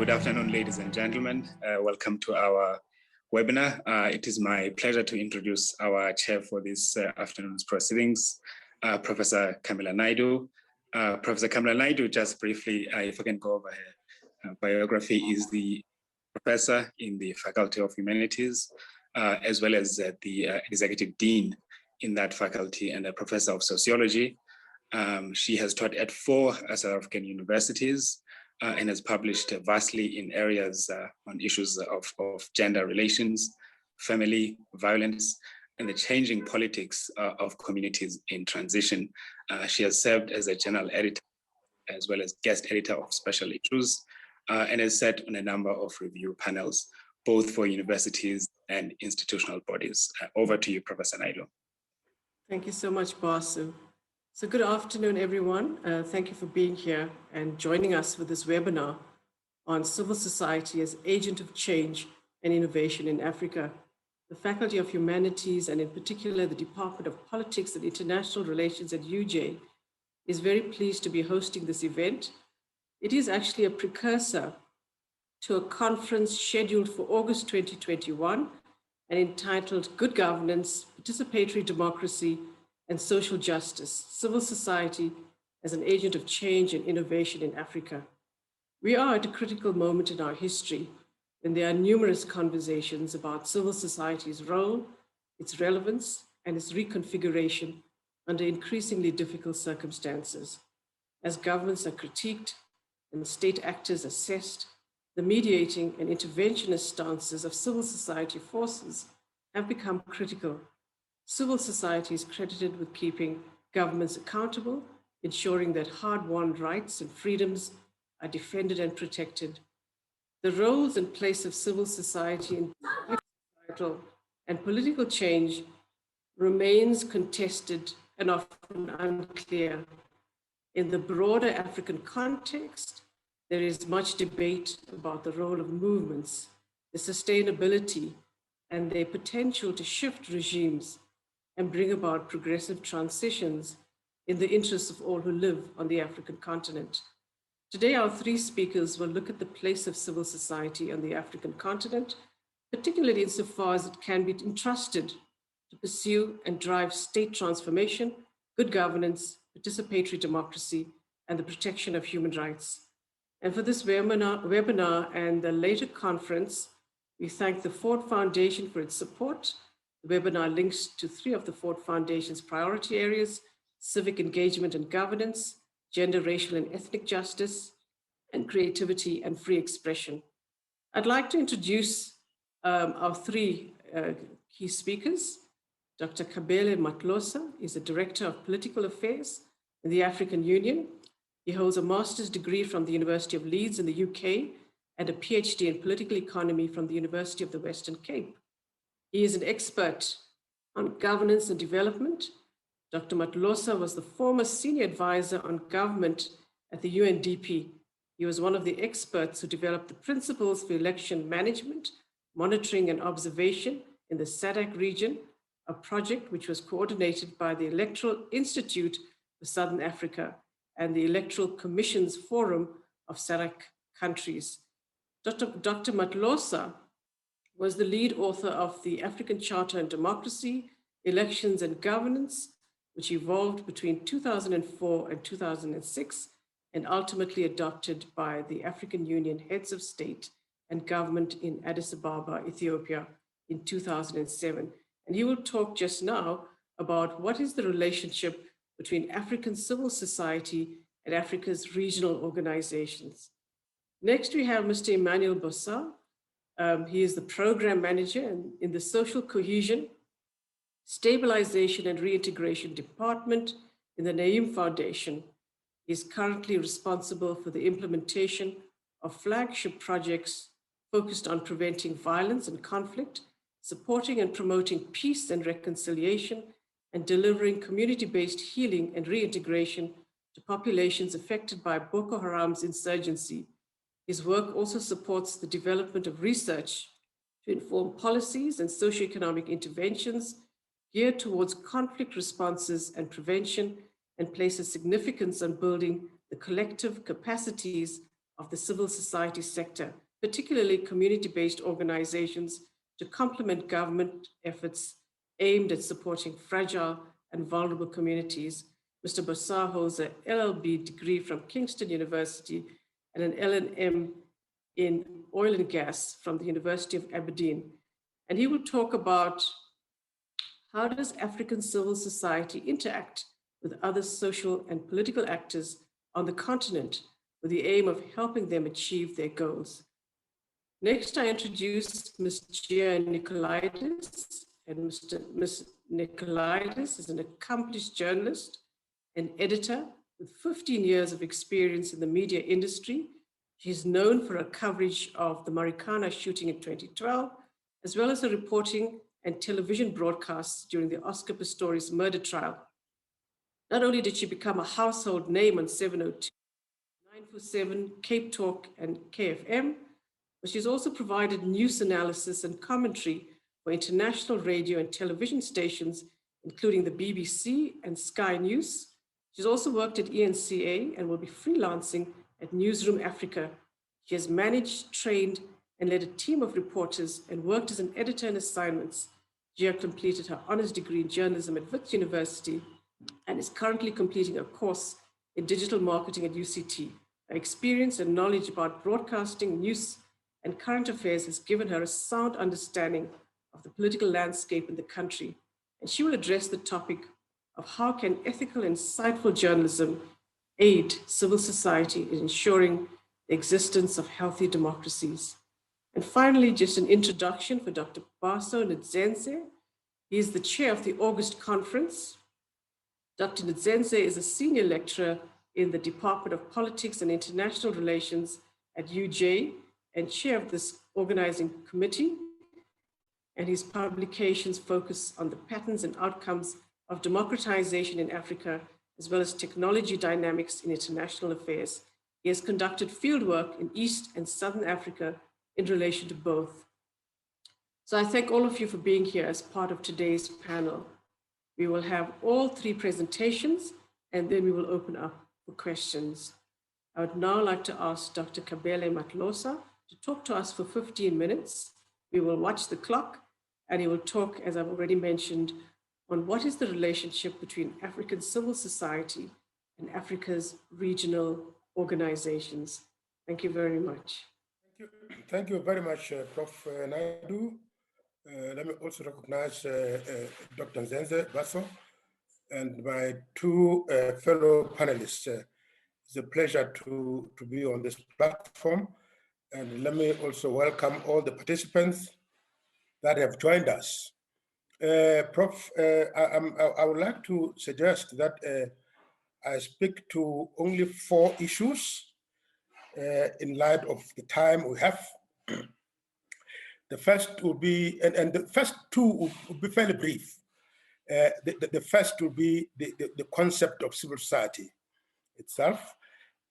Good afternoon, ladies and gentlemen. Welcome to our webinar. It is my pleasure to introduce our chair for this afternoon's proceedings, Professor Kammila Naidoo. Professor Kammila Naidoo, just briefly, if I can go over her biography, is the professor in the Faculty of Humanities, as well as the executive dean in that faculty and a professor of sociology. She has taught at 4 South African universities and has published vastly in areas on issues of gender relations, family violence, and the changing politics of communities in transition. She has served as a general editor as well as guest editor of special issues and has sat on a number of review panels, both for universities and institutional bodies. Over to you, Professor Naidoo. Thank you so much, Bosah. So good afternoon, everyone. Thank you for being here and joining us for this webinar on civil society as agent of change and innovation in Africa. The Faculty of Humanities, and in particular, the Department of Politics and International Relations at UJ, is very pleased to be hosting this event. It is actually a precursor to a conference scheduled for August 2021 and entitled Good Governance, Participatory Democracy, and Social Justice, Civil Society as an Agent of Change and Innovation in Africa. We are at a critical moment in our history, and there are numerous conversations about civil society's role, its relevance, and its reconfiguration under increasingly difficult circumstances. As governments are critiqued and state actors assessed, the mediating and interventionist stances of civil society forces have become critical. Civil society is credited with keeping governments accountable, ensuring that hard-won rights and freedoms are defended and protected. The roles and place of civil society in societal and political change remains contested and often unclear. In the broader African context, there is much debate about the role of movements, the sustainability, and their potential to shift regimes and bring about progressive transitions in the interests of all who live on the African continent. Today, our 3 speakers will look at the place of civil society on the African continent, particularly insofar as it can be entrusted to pursue and drive state transformation, good governance, participatory democracy, and the protection of human rights. And for this webinar and the later conference, we thank the Ford Foundation for its support. The webinar links to 3 of the Ford Foundation's priority areas: civic engagement and governance, gender, racial, and ethnic justice, and creativity and free expression. I'd like to introduce our 3 key speakers. Dr. Cabele Matlosa is the Director of Political Affairs in the African Union. He holds a master's degree from the University of Leeds in the UK and a PhD in political economy from the University of the Western Cape. He is an expert on governance and development. Dr. Matlosa was the former senior advisor on government at the UNDP. He was one of the experts who developed the principles for election management, monitoring, and observation in the SADC region, a project which was coordinated by the Electoral Institute for Southern Africa and the Electoral Commission's Forum of SADC countries. Dr. Matlosa was the lead author of the African Charter on Democracy, Elections and Governance, which evolved between 2004 and 2006 and ultimately adopted by the African Union heads of state and government in Addis Ababa, Ethiopia in 2007. And he will talk just now about what is the relationship between African civil society and Africa's regional organizations. Next, we have Mr. Emmanuel Bossa. He is the program manager in the Social Cohesion, Stabilisation and Reintegration Department in the Neem Foundation. He is currently responsible for the implementation of flagship projects focused on preventing violence and conflict, supporting and promoting peace and reconciliation, and delivering community-based healing and reintegration to populations affected by Boko Haram's insurgency. His work also supports the development of research to inform policies and socioeconomic interventions geared towards conflict responses and prevention, and places significance on building the collective capacities of the civil society sector, particularly community-based organizations, to complement government efforts aimed at supporting fragile and vulnerable communities. Mr. Bossa holds an LLB degree from Kingston University and an LLM in oil and gas from the University of Aberdeen. And he will talk about how does African civil society interact with other social and political actors on the continent with the aim of helping them achieve their goals. Next, I introduce Ms. Gia Nicolades, and Ms. Nicolaides is an accomplished journalist and editor with 15 years of experience in the media industry. She's known for her coverage of the Marikana shooting in 2012, as well as her reporting and television broadcasts during the Oscar Pistorius murder trial. Not only did she become a household name on 702, 947, Cape Talk, and KFM, but she's also provided news analysis and commentary for international radio and television stations, including the BBC and Sky News. She's also worked at ENCA and will be freelancing at Newsroom Africa. She has managed, trained, and led a team of reporters and worked as an editor in assignments. Gia completed her honors degree in journalism at Wits University and is currently completing a course in digital marketing at UCT. Her experience and knowledge about broadcasting, news, and current affairs has given her a sound understanding of the political landscape in the country. And she will address the topic of how can ethical and insightful journalism aid civil society in ensuring the existence of healthy democracies. And finally, just an introduction for Dr. Baso Ndzenze. He is the chair of the August conference. Dr. Ndzenze is a senior lecturer in the Department of Politics and International Relations at UJ and chair of this organizing committee. And his publications focus on the patterns and outcomes of democratization in Africa, as well as technology dynamics in international affairs. He has conducted fieldwork in East and Southern Africa in relation to both. So I thank all of you for being here as part of today's panel. We will have all three presentations, and then we will open up for questions. I would now like to ask Dr. Cabele Matlosa to talk to us for 15 minutes. We will watch the clock, and he will talk, as I've already mentioned, on what is the relationship between African civil society and Africa's regional organizations. Thank you very much. Thank you very much, Prof. Naidoo. Let me also recognize Dr. Ndzenze Baso and my two fellow panelists. It's a pleasure to be on this platform. And let me also welcome all the participants that have joined us. Prof, I would like to suggest that I speak to only 4 issues in light of the time we have. The first will be, and the first 2 will be fairly brief. The first will be the concept of civil society itself.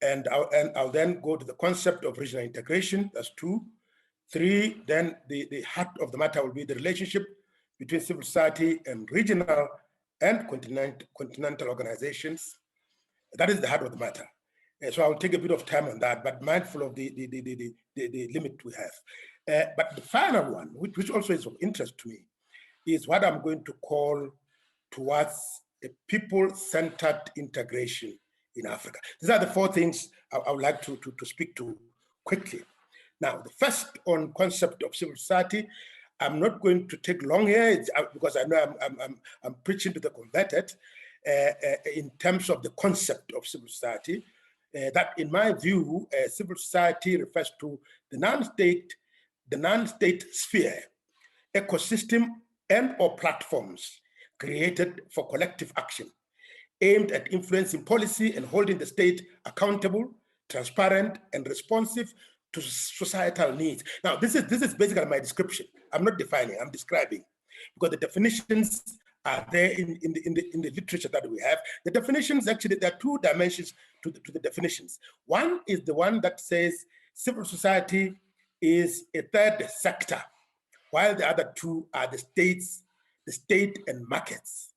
And I'll then go to the concept of regional integration, that's 2. 3, then the heart of the matter will be the relationship between civil society and regional and continental organizations. That is the heart of the matter. So I'll take a bit of time on that, but mindful of the limit we have. But the final one, which also is of interest to me, is what I'm going to call towards a people-centered integration in Africa. These are the 4 things I would like to speak to quickly. Now, the first on concept of civil society, I'm not going to take long here because I know I'm preaching to the converted in terms of the concept of civil society. That, in my view, civil society refers to the non-state sphere, ecosystem, and/or platforms created for collective action, aimed at influencing policy and holding the state accountable, transparent, and responsive to societal needs. Now, this is basically my description. I'm not defining, I'm describing, because the definitions are there in the literature that we have. The definitions, actually, there are 2 dimensions to the definitions. One is the one that says civil society is a third sector, while the other 2 are the state and markets.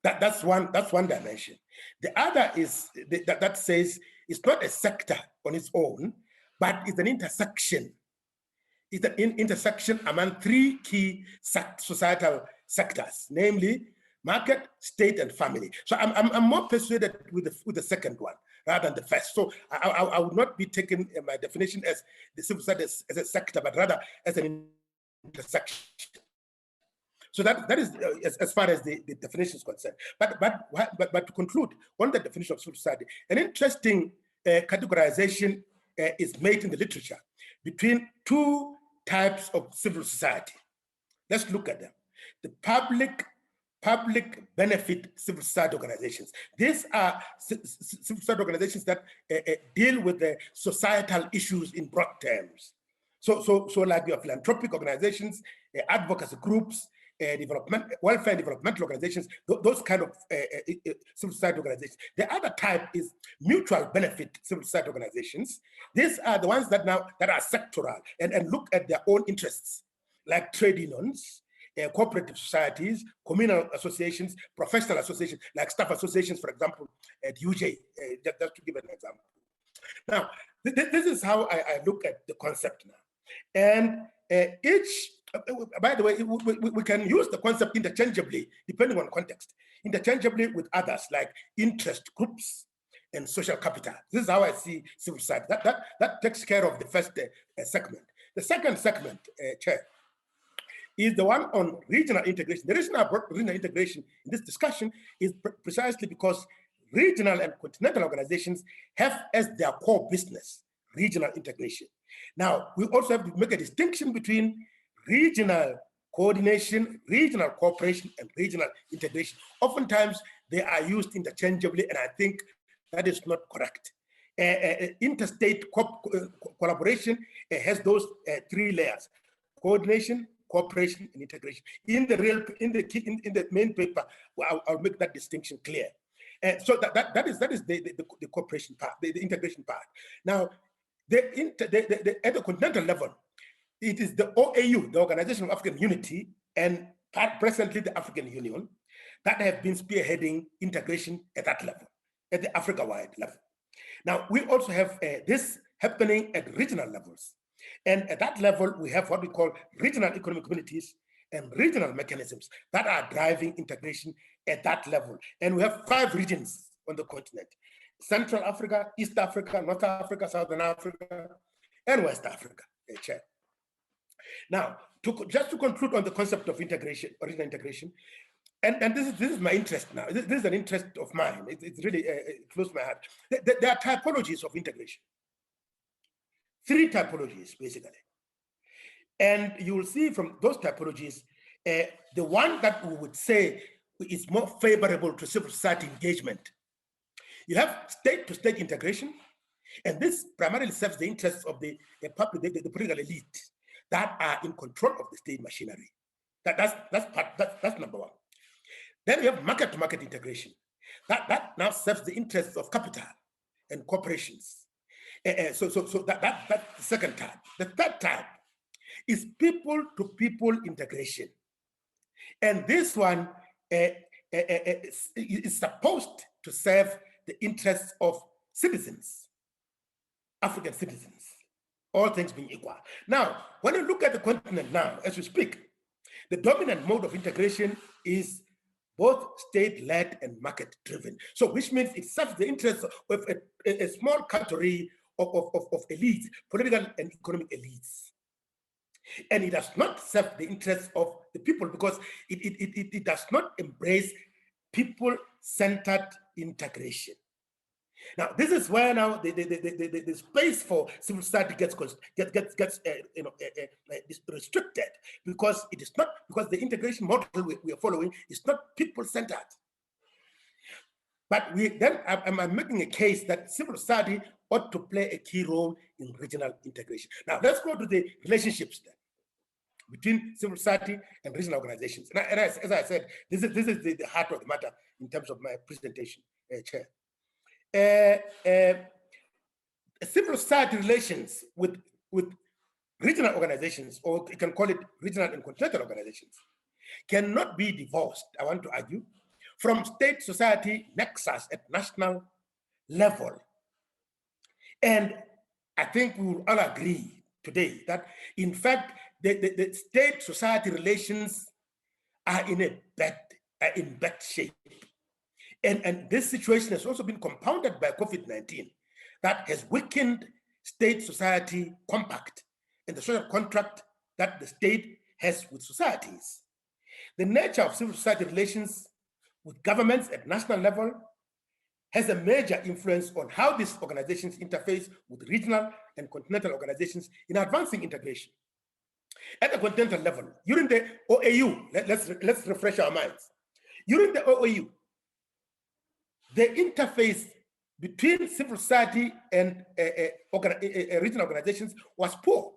That's one dimension. The other is that says it's not a sector on its own, but it's an intersection. It's an intersection among three key societal sectors, namely market, state, and family. So I'm more persuaded with the second one rather than the first. So I would not be taking my definition as the civil society as a sector, but rather as an intersection. So that is as far as the definition is concerned. But to conclude on the definition of civil society, an interesting categorization is made in the literature between two types of civil society. Let's look at them. The public benefit civil society organizations. These are civil society organizations that deal with the societal issues in broad terms. So like your philanthropic organizations, advocacy groups, welfare and developmental organizations, those kind of civil society organizations. The other type is mutual benefit civil society organizations. These are the ones that are sectoral and look at their own interests, like trade unions, cooperative societies, communal associations, professional associations, like staff associations, for example, at UJ, just to give an example. Now, this is how I look at the concept now. And by the way, we can use the concept interchangeably, depending on context, interchangeably with others like interest groups and social capital. This is how I see civil society. That takes care of the first segment. The second segment, Chair, is the one on regional integration. The reason I brought regional integration in this discussion is precisely because regional and continental organizations have as their core business regional integration. Now, we also have to make a distinction between regional coordination, regional cooperation, and regional integration. Oftentimes, they are used interchangeably, and I think that is not correct. Interstate collaboration has those three layers: coordination, cooperation, and integration. In the main paper, I'll make that distinction clear. So that is the cooperation part, the integration part. Now, at the continental level, it is the OAU, the Organization of African Unity, and presently the African Union, that have been spearheading integration at that level, at the Africa-wide level. Now, we also have this happening at regional levels. And at that level, we have what we call regional economic communities and regional mechanisms that are driving integration at that level. And we have 5 regions on the continent: Central Africa, East Africa, North Africa, Southern Africa, and West Africa. Chair. Now, just to conclude on the concept of integration, regional integration, and this is my interest now. This is an interest of mine. It's really close to my heart. There are typologies of integration. 3 typologies, basically. And you will see from those typologies, the one that we would say is more favorable to civil society engagement. You have state-to-state integration, and this primarily serves the interests of the political elite that are in control of the state machinery. That's number one. Then you have market-to-market integration. That now serves the interests of capital and corporations. So that's the second type. The third type is people-to-people integration. And this one is supposed to serve the interests of citizens, African citizens, all things being equal. Now, when you look at the continent now, as we speak, the dominant mode of integration is both state-led and market-driven. So, which means it serves the interests of a small category of elites, political and economic elites. And it does not serve the interests of the people because it does not embrace people-centered integration. Now, this is where now the space for civil society gets restricted because it is not, because the integration model we are following is not people-centered. But I'm making a case that civil society ought to play a key role in regional integration. Now, let's go to the relationships then between civil society and regional organizations. And as I said, this is the heart of the matter in terms of my presentation, Chair. Civil society relations with regional organizations, or you can call it regional and continental organizations, cannot be divorced, I want to argue, from state-society nexus at national level. And I think we will all agree today that, in fact, the state-society relations are in bad shape. And this situation has also been compounded by COVID-19 that has weakened state-society compact and the social contract that the state has with societies. The nature of civil society relations with governments at national level has a major influence on how these organizations interface with regional and continental organizations in advancing integration. At the continental level, during the OAU, let's refresh our minds. During the OAU, the interface between civil society and regional organizations was poor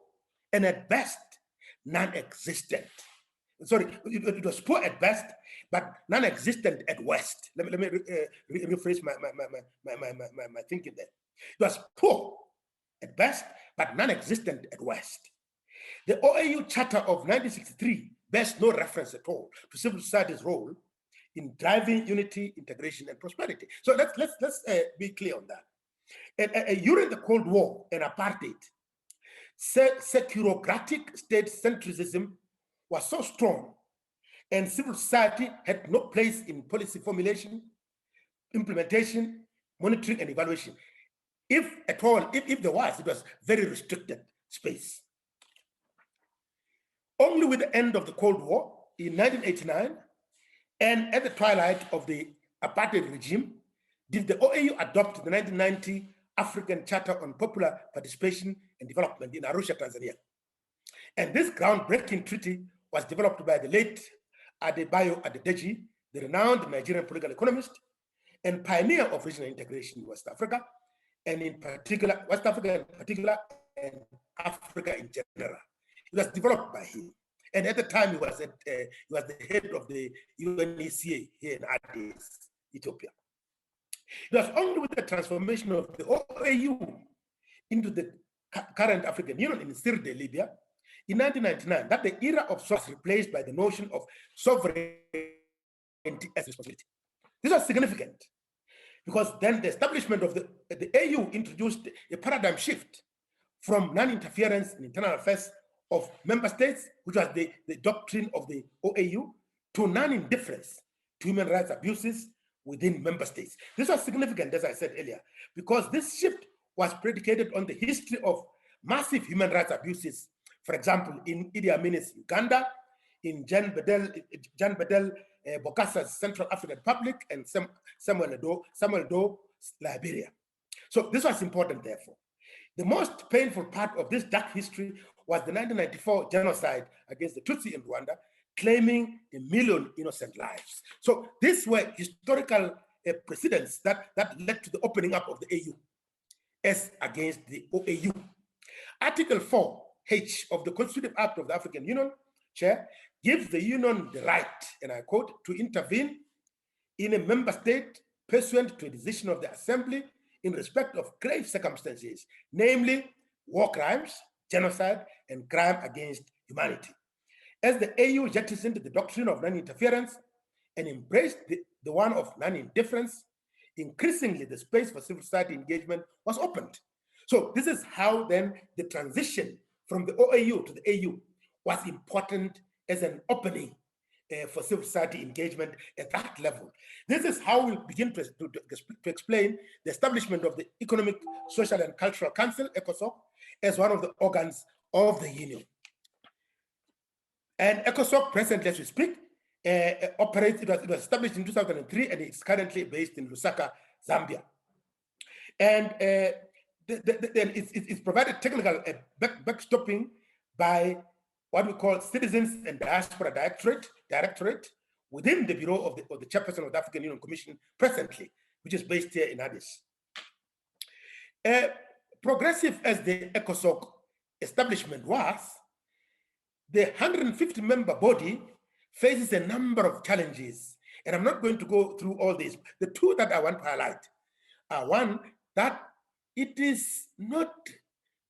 and at best non-existent. Sorry, it was poor at best, but non-existent at worst. Let me rephrase my thinking there. It was poor at best, but non-existent at worst. The OAU Charter of 1963 bears no reference at all to civil society's role in driving unity, integration, and prosperity. So let's be clear on that. And during the Cold War and apartheid, securocratic state centricism was so strong, and civil society had no place in policy formulation, implementation, monitoring, and evaluation. If at all, if there was, it was very restricted space. Only with the end of the Cold War in 1989, and at the twilight of the apartheid regime, did the OAU adopt the 1990 African Charter on Popular Participation and Development in Arusha, Tanzania. And this groundbreaking treaty was developed by the late Adebayo Adedeji, the renowned Nigerian political economist and pioneer of regional integration in West Africa, and in particular, West Africa in particular, and Africa in general. It was developed by him. And at the time, he was the head of the UNECA here in Addis, Ethiopia. It was only with the transformation of the OAU into the current African Union in Sirte, Libya, in 1999, that the era of sovereignty was replaced by the notion of sovereignty as responsibility. This was significant because then the establishment of the AU introduced a paradigm shift from non-interference in internal affairs of member states, which was the doctrine of the OAU, to non-indifference to human rights abuses within member states. This was significant, as I said earlier, because this shift was predicated on the history of massive human rights abuses. For example, in Idi Amin's Uganda, in Jan Bedel Bokassa's Central African Republic, and Samuel Doe's Liberia. So this was important, therefore. The most painful part of this dark history was the 1994 genocide against the Tutsi in Rwanda, claiming 1 million innocent lives. So these were historical precedents that led to the opening up of the AU as against the OAU. Article 4H of the Constitutive Act of the African Union, Chair, gives the Union the right, and I quote, to intervene in a member state pursuant to a decision of the Assembly in respect of grave circumstances, namely war crimes, genocide, and crime against humanity. As the AU jettisoned the doctrine of non-interference and embraced the one of non-indifference, increasingly the space for civil society engagement was opened. So this is how then the transition from the OAU to the AU was important as an opening for civil society engagement at that level. This is how we begin to explain the establishment of the Economic, Social, and Cultural Council, ECOSOC, as one of the organs of the Union. And ECOSOC, presently as we speak, operates, it was established in 2003, and it's currently based in Lusaka, Zambia. And it's provided technical backstopping by what we call Citizens and Diaspora Directorate within the Bureau of the Chairperson of the African Union Commission presently, which is based here in Addis. Progressive as the ECOSOC establishment was, the 150-member body faces a number of challenges, and I'm not going to go through all these. The two that I want to highlight are, one, that it is not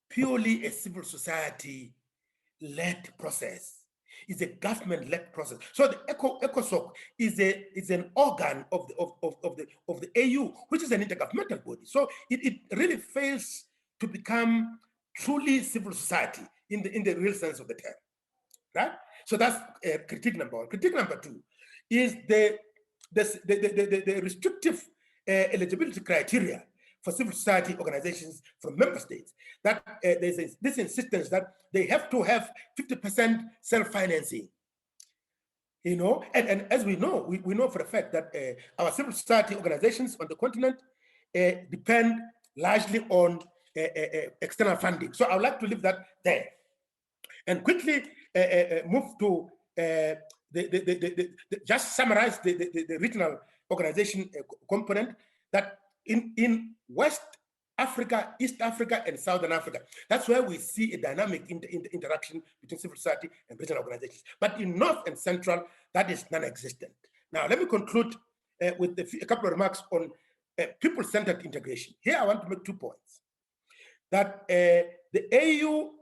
purely a civil society-led process. It's a government-led process. So the ECOSOC is an organ of the AU, which is an intergovernmental body. So it really fails to become truly civil society in the real sense of the term, right? So that's critique number one. Critique number two is the restrictive eligibility criteria for civil society organizations from member states. That there's this insistence that they have to have 50% self-financing. You know, and as we know, we know for a fact that our civil society organizations on the continent depend largely on external funding. So I would like to leave that there and quickly move to just summarize the regional organization component that in West Africa, East Africa, and Southern Africa. That's where we see a dynamic interaction between civil society and regional organizations. But in North and Central, that is non-existent. Now, let me conclude with a couple of remarks on people-centered integration. Here, I want to make 2 points. That the AU,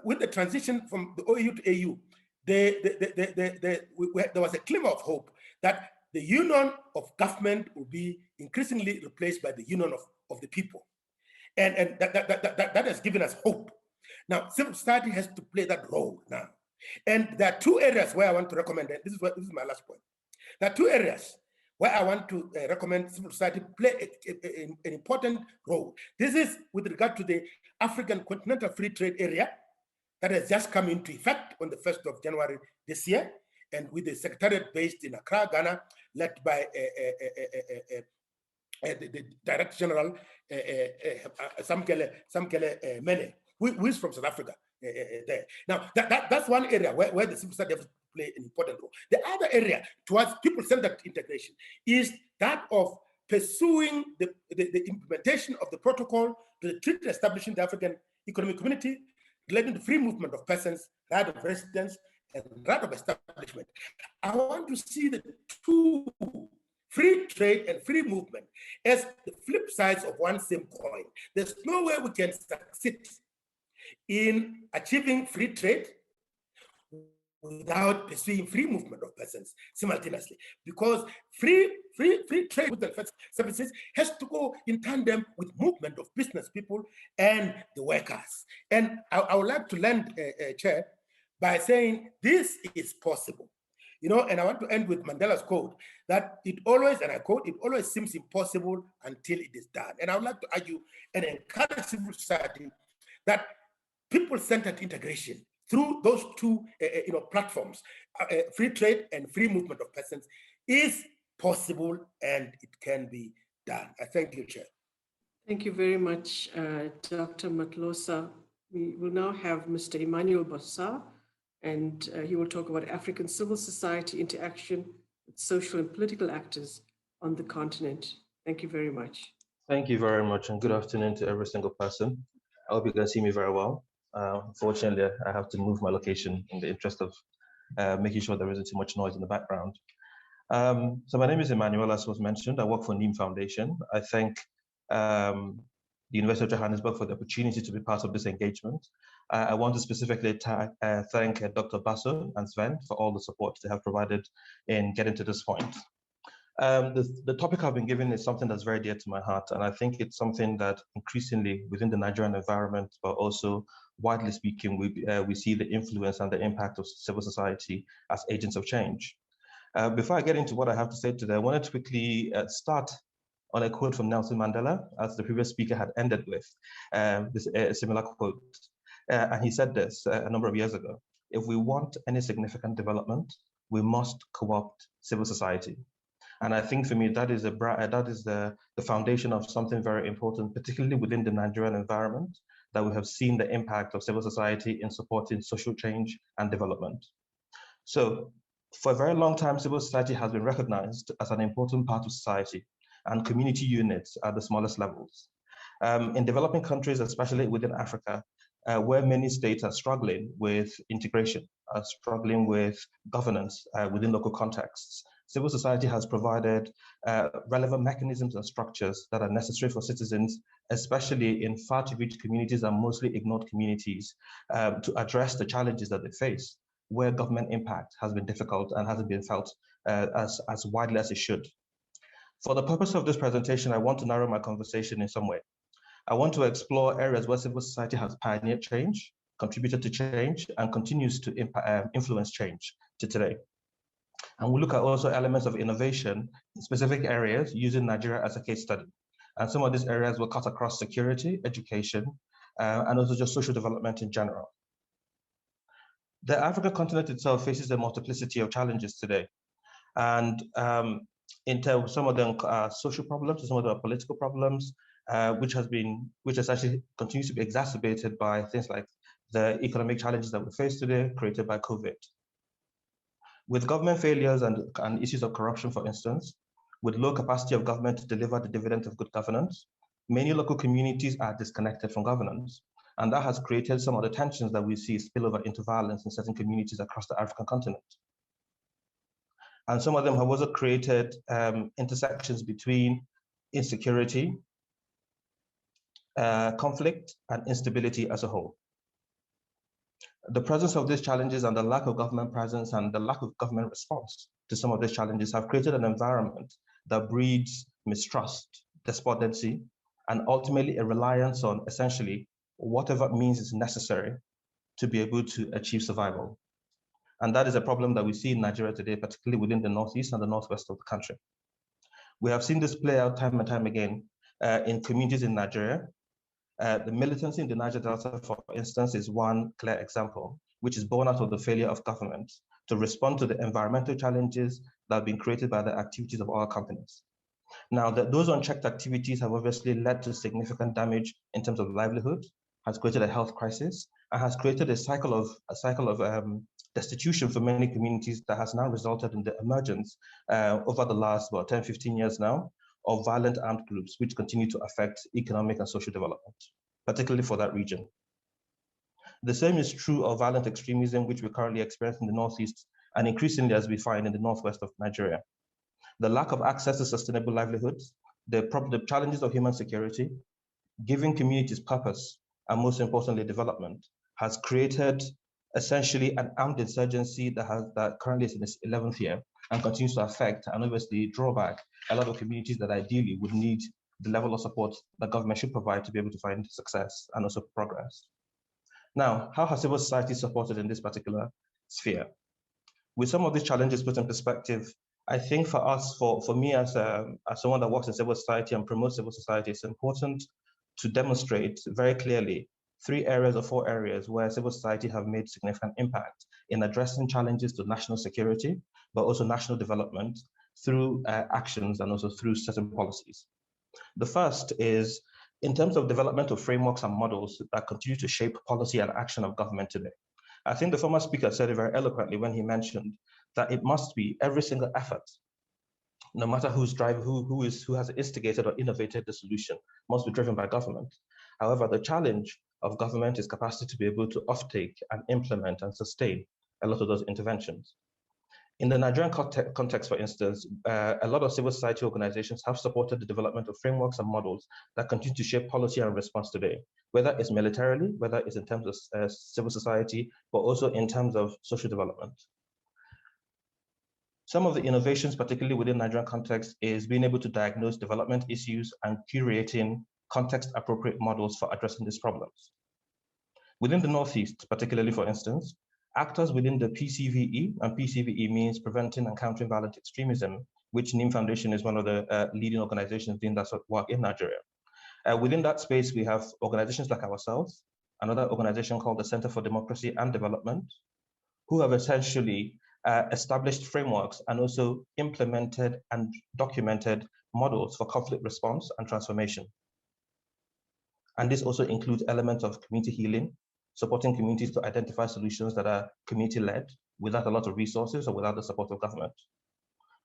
with the transition from the OAU to AU, there was a glimmer of hope that the union of government will be increasingly replaced by the union of the people. And that has given us hope. Now, civil society has to play that role now. And there are 2 areas where I want to recommend, and this is my last point. There are 2 areas where I want to recommend civil society play an important role. This is with regard to the African Continental Free Trade Area that has just come into effect on the 1st of January this year, and with the secretariat based in Accra, Ghana, led by the Director General Samkele Mene, who is from South Africa. There. Now, that's one area where the civil society has to play an important role. The other area towards people-centered integration is that of pursuing the implementation of the protocol to the treaty establishing the African Economic Community relating to free movement of persons, right of residence, and right of establishment. I want to see the 2, free trade and free movement, as the flip sides of one same coin. There's no way we can succeed in achieving free trade without pursuing free movement of persons simultaneously, because free trade with the services has to go in tandem with movement of business people and the workers. And I would like to land, Chair, by saying this is possible. You know, and I want to end with Mandela's quote that it always, and I quote, it always seems impossible until it is done. And I would like to argue and encourage civil society that people-centered integration through those 2 platforms, free trade and free movement of persons, is possible and it can be done. I thank you, Chair. Thank you very much, Dr. Matlosa. We will now have Mr. Emmanuel Bossa, and he will talk about African civil society interaction with social and political actors on the continent. Thank you very much. Thank you very much, and good afternoon to every single person. I hope you can see me very well. Unfortunately, I have to move my location in the interest of making sure there isn't too much noise in the background. So my name is Emmanuel, as was mentioned. I work for Neem Foundation. I thank the University of Johannesburg for the opportunity to be part of this engagement. I want to specifically thank Dr. Bossa and Sven for all the support they have provided in getting to this point. The topic I've been given is something that's very dear to my heart, and I think it's something that increasingly within the Nigerian environment, but also widely speaking, we see the influence and the impact of civil society as agents of change. Before I get into what I have to say today, I wanted to quickly start on a quote from Nelson Mandela, as the previous speaker had ended with, a similar quote. And he said this a number of years ago: if we want any significant development, we must co-opt civil society. And I think for me, that is the foundation of something very important, particularly within the Nigerian environment, that we have seen the impact of civil society in supporting social change and development. So for a very long time, civil society has been recognized as an important part of society, and community units at the smallest levels. In developing countries, especially within Africa, where many states are struggling with integration, are struggling with governance within local contexts, civil society has provided relevant mechanisms and structures that are necessary for citizens, especially in far-to-reach communities and mostly ignored communities, to address the challenges that they face, where government impact has been difficult and hasn't been felt as widely as it should. For the purpose of this presentation, I want to narrow my conversation in some way. I want to explore areas where civil society has pioneered change, contributed to change, and continues to influence change to today. And we'll look at also elements of innovation in specific areas using Nigeria as a case study. And some of these areas will cut across security, education, and also just social development in general. The African continent itself faces a multiplicity of challenges today. And in terms of some of them are social problems, some of them are political problems, which essentially continues to be exacerbated by things like the economic challenges that we face today created by COVID. With government failures and issues of corruption, for instance, with low capacity of government to deliver the dividend of good governance, many local communities are disconnected from governance. And that has created some of the tensions that we see spill over into violence in certain communities across the African continent. And some of them have also created intersections between insecurity, conflict, and instability as a whole. The presence of these challenges and the lack of government presence and the lack of government response to some of these challenges have created an environment that breeds mistrust, despondency, and ultimately a reliance on essentially whatever means is necessary to be able to achieve survival. And that is a problem that we see in Nigeria today, particularly within the Northeast and the Northwest of the country. We have seen this play out time and time again in communities in Nigeria. The militancy in the Niger Delta, for instance, is one clear example, which is born out of the failure of government to respond to the environmental challenges that have been created by the activities of oil companies. Now, those unchecked activities have obviously led to significant damage in terms of livelihood, has created a health crisis, and has created a cycle of destitution for many communities that has now resulted in the emergence over the last, 10, 15 years now, of violent armed groups, which continue to affect economic and social development, particularly for that region. The same is true of violent extremism, which we currently experience in the Northeast, and increasingly as we find in the Northwest of Nigeria. The lack of access to sustainable livelihoods, the challenges of human security, giving communities purpose, and most importantly, development, has created essentially an armed insurgency that currently is in its 11th year and continues to affect and obviously draw back a lot of communities that ideally would need the level of support that government should provide to be able to find success and also progress. Now, how has civil society supported in this particular sphere? With some of these challenges put in perspective, I think for us, for me as someone that works in civil society and promotes civil society, it's important to demonstrate very clearly 3 areas or 4 areas where civil society have made significant impact in addressing challenges to national security, but also national development through actions and also through certain policies. The first is in terms of development of frameworks and models that continue to shape policy and action of government today. I think the former speaker said it very eloquently when he mentioned that it must be every single effort, no matter who has instigated or innovated the solution, must be driven by government. However, the challenge of government is capacity to be able to offtake and implement and sustain a lot of those interventions. In the Nigerian context, for instance, a lot of civil society organizations have supported the development of frameworks and models that continue to shape policy and response today, whether it's militarily, whether it's in terms of civil society, but also in terms of social development. Some of the innovations, particularly within Nigerian context, is being able to diagnose development issues and curating context-appropriate models for addressing these problems. Within the Northeast, particularly, for instance, actors within the PCVE, and PCVE means Preventing and Countering Violent Extremism, which Neem Foundation is one of the leading organizations doing that sort of work in Nigeria. Within that space, we have organizations like ourselves, another organization called the Center for Democracy and Development, who have essentially established frameworks and also implemented and documented models for conflict response and transformation. And this also includes elements of community healing, supporting communities to identify solutions that are community-led without a lot of resources or without the support of government.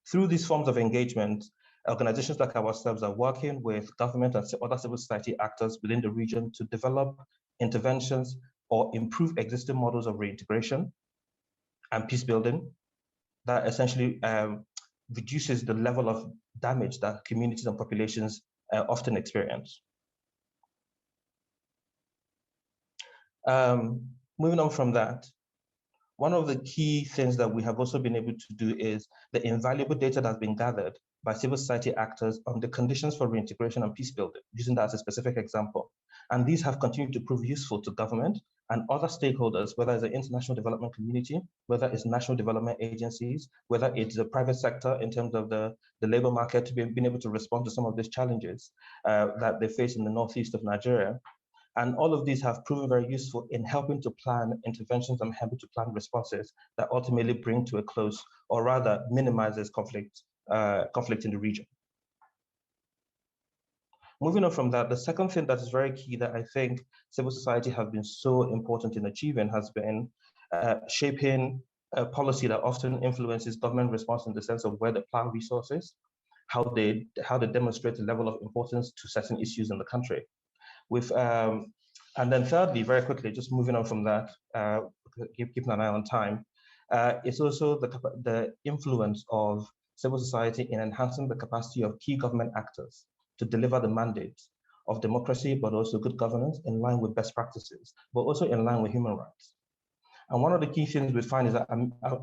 Through these forms of engagement, organizations like ourselves are working with government and other civil society actors within the region to develop interventions or improve existing models of reintegration and peace building that essentially reduces the level of damage that communities and populations often experience. Moving on from that, one of the key things that we have also been able to do is the invaluable data that's been gathered by civil society actors on the conditions for reintegration and peace building, using that as a specific example. And these have continued to prove useful to government and other stakeholders, whether it's the international development community, whether it's national development agencies, whether it's the private sector in terms of the labor market, to being able to respond to some of these challenges that they face in the northeast of Nigeria. And all of these have proven very useful in helping to plan interventions and helping to plan responses that ultimately bring to a close, or rather minimizes conflict in the region. Moving on from that, the second thing that is very key that I think civil society has been so important in achieving has been shaping a policy that often influences government response in the sense of where they plan resources, how they demonstrate the level of importance to certain issues in the country. And then thirdly, very quickly, just moving on from that, keeping an eye on time, it's also the influence of civil society in enhancing the capacity of key government actors to deliver the mandate of democracy, but also good governance in line with best practices, but also in line with human rights. And one of the key things we find is that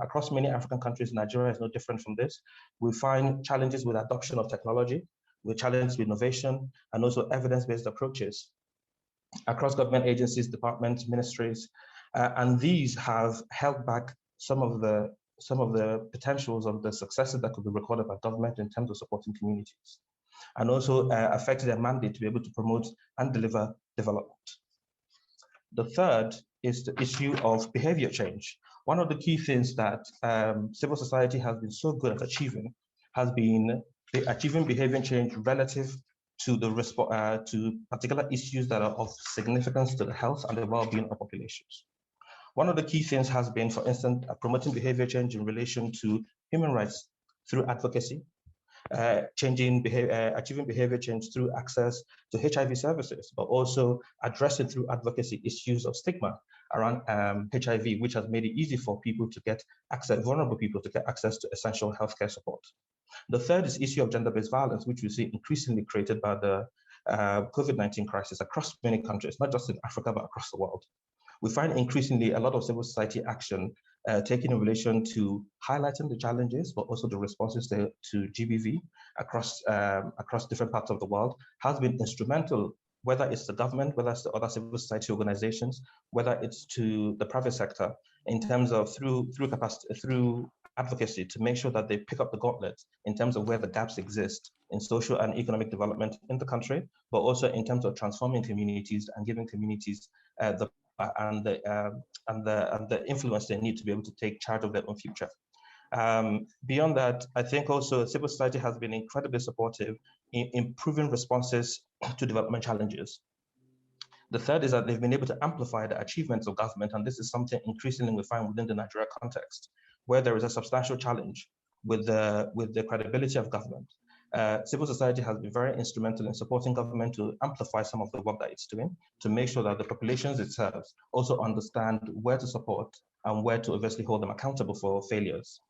across many African countries, Nigeria is no different from this. We find challenges with adoption of technology, with challenges with innovation, and also evidence-based approaches across government agencies, departments, ministries, and these have held back some of the potentials of the successes that could be recorded by government in terms of supporting communities, and also affected their mandate to be able to promote and deliver development. The third is the issue of behavior change. One of the key things that civil society has been so good at achieving has been achieving behavior change relative to to particular issues that are of significance to the health and the well-being of populations. One of the key things has been, for instance, promoting behavior change in relation to human rights through advocacy, achieving behavior change through access to HIV services, but also addressing through advocacy issues of stigma around HIV, which has made it easy for people to get access, vulnerable people to get access to essential healthcare support. The third is issue of gender-based violence, which we see increasingly created by the COVID-19 crisis across many countries, not just in Africa, but across the world. We find increasingly a lot of civil society action taken in relation to highlighting the challenges, but also the responses to GBV across different parts of the world has been instrumental, whether it's the government, whether it's the other civil society organizations, whether it's to the private sector, in terms of through advocacy to make sure that they pick up the gauntlet in terms of where the gaps exist in social and economic development in the country, but also in terms of transforming communities and giving communities the influence they need to be able to take charge of their own future. Beyond that, I think also civil society has been incredibly supportive in improving responses to development challenges. The third is that they've been able to amplify the achievements of government, and this is something increasingly we find within the Nigeria context, where there is a substantial challenge with the credibility of government. Civil society has been very instrumental in supporting government to amplify some of the work that it's doing, to make sure that the populations it serves also understand where to support and where to obviously hold them accountable for failures.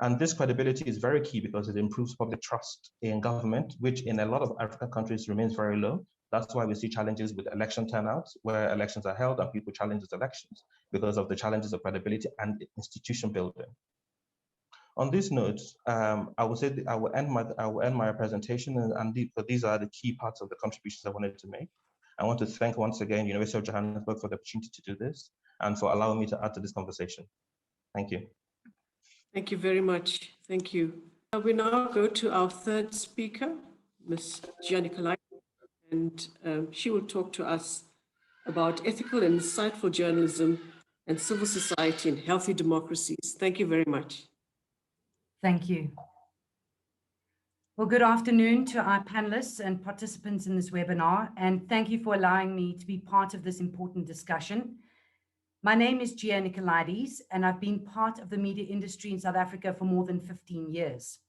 And this credibility is very key because it improves public trust in government, which in a lot of African countries remains very low. That's why we see challenges with election turnouts, where elections are held and people challenge these elections because of the challenges of credibility and institution building. On these notes, I will say I will end my presentation, and these are the key parts of the contributions I wanted to make. I want to thank once again University of Johannesburg for the opportunity to do this and for allowing me to add to this conversation. Thank you. Thank you very much. Thank you. We now go to our third speaker, Ms. Gia Nicolades, and she will talk to us about ethical and insightful journalism and civil society in healthy democracies. Thank you very much. Thank you. Well, good afternoon to our panelists and participants in this webinar, and thank you for allowing me to be part of this important discussion. My name is Gia Nicolades, and I've been part of the media industry in South Africa for more than 15 years.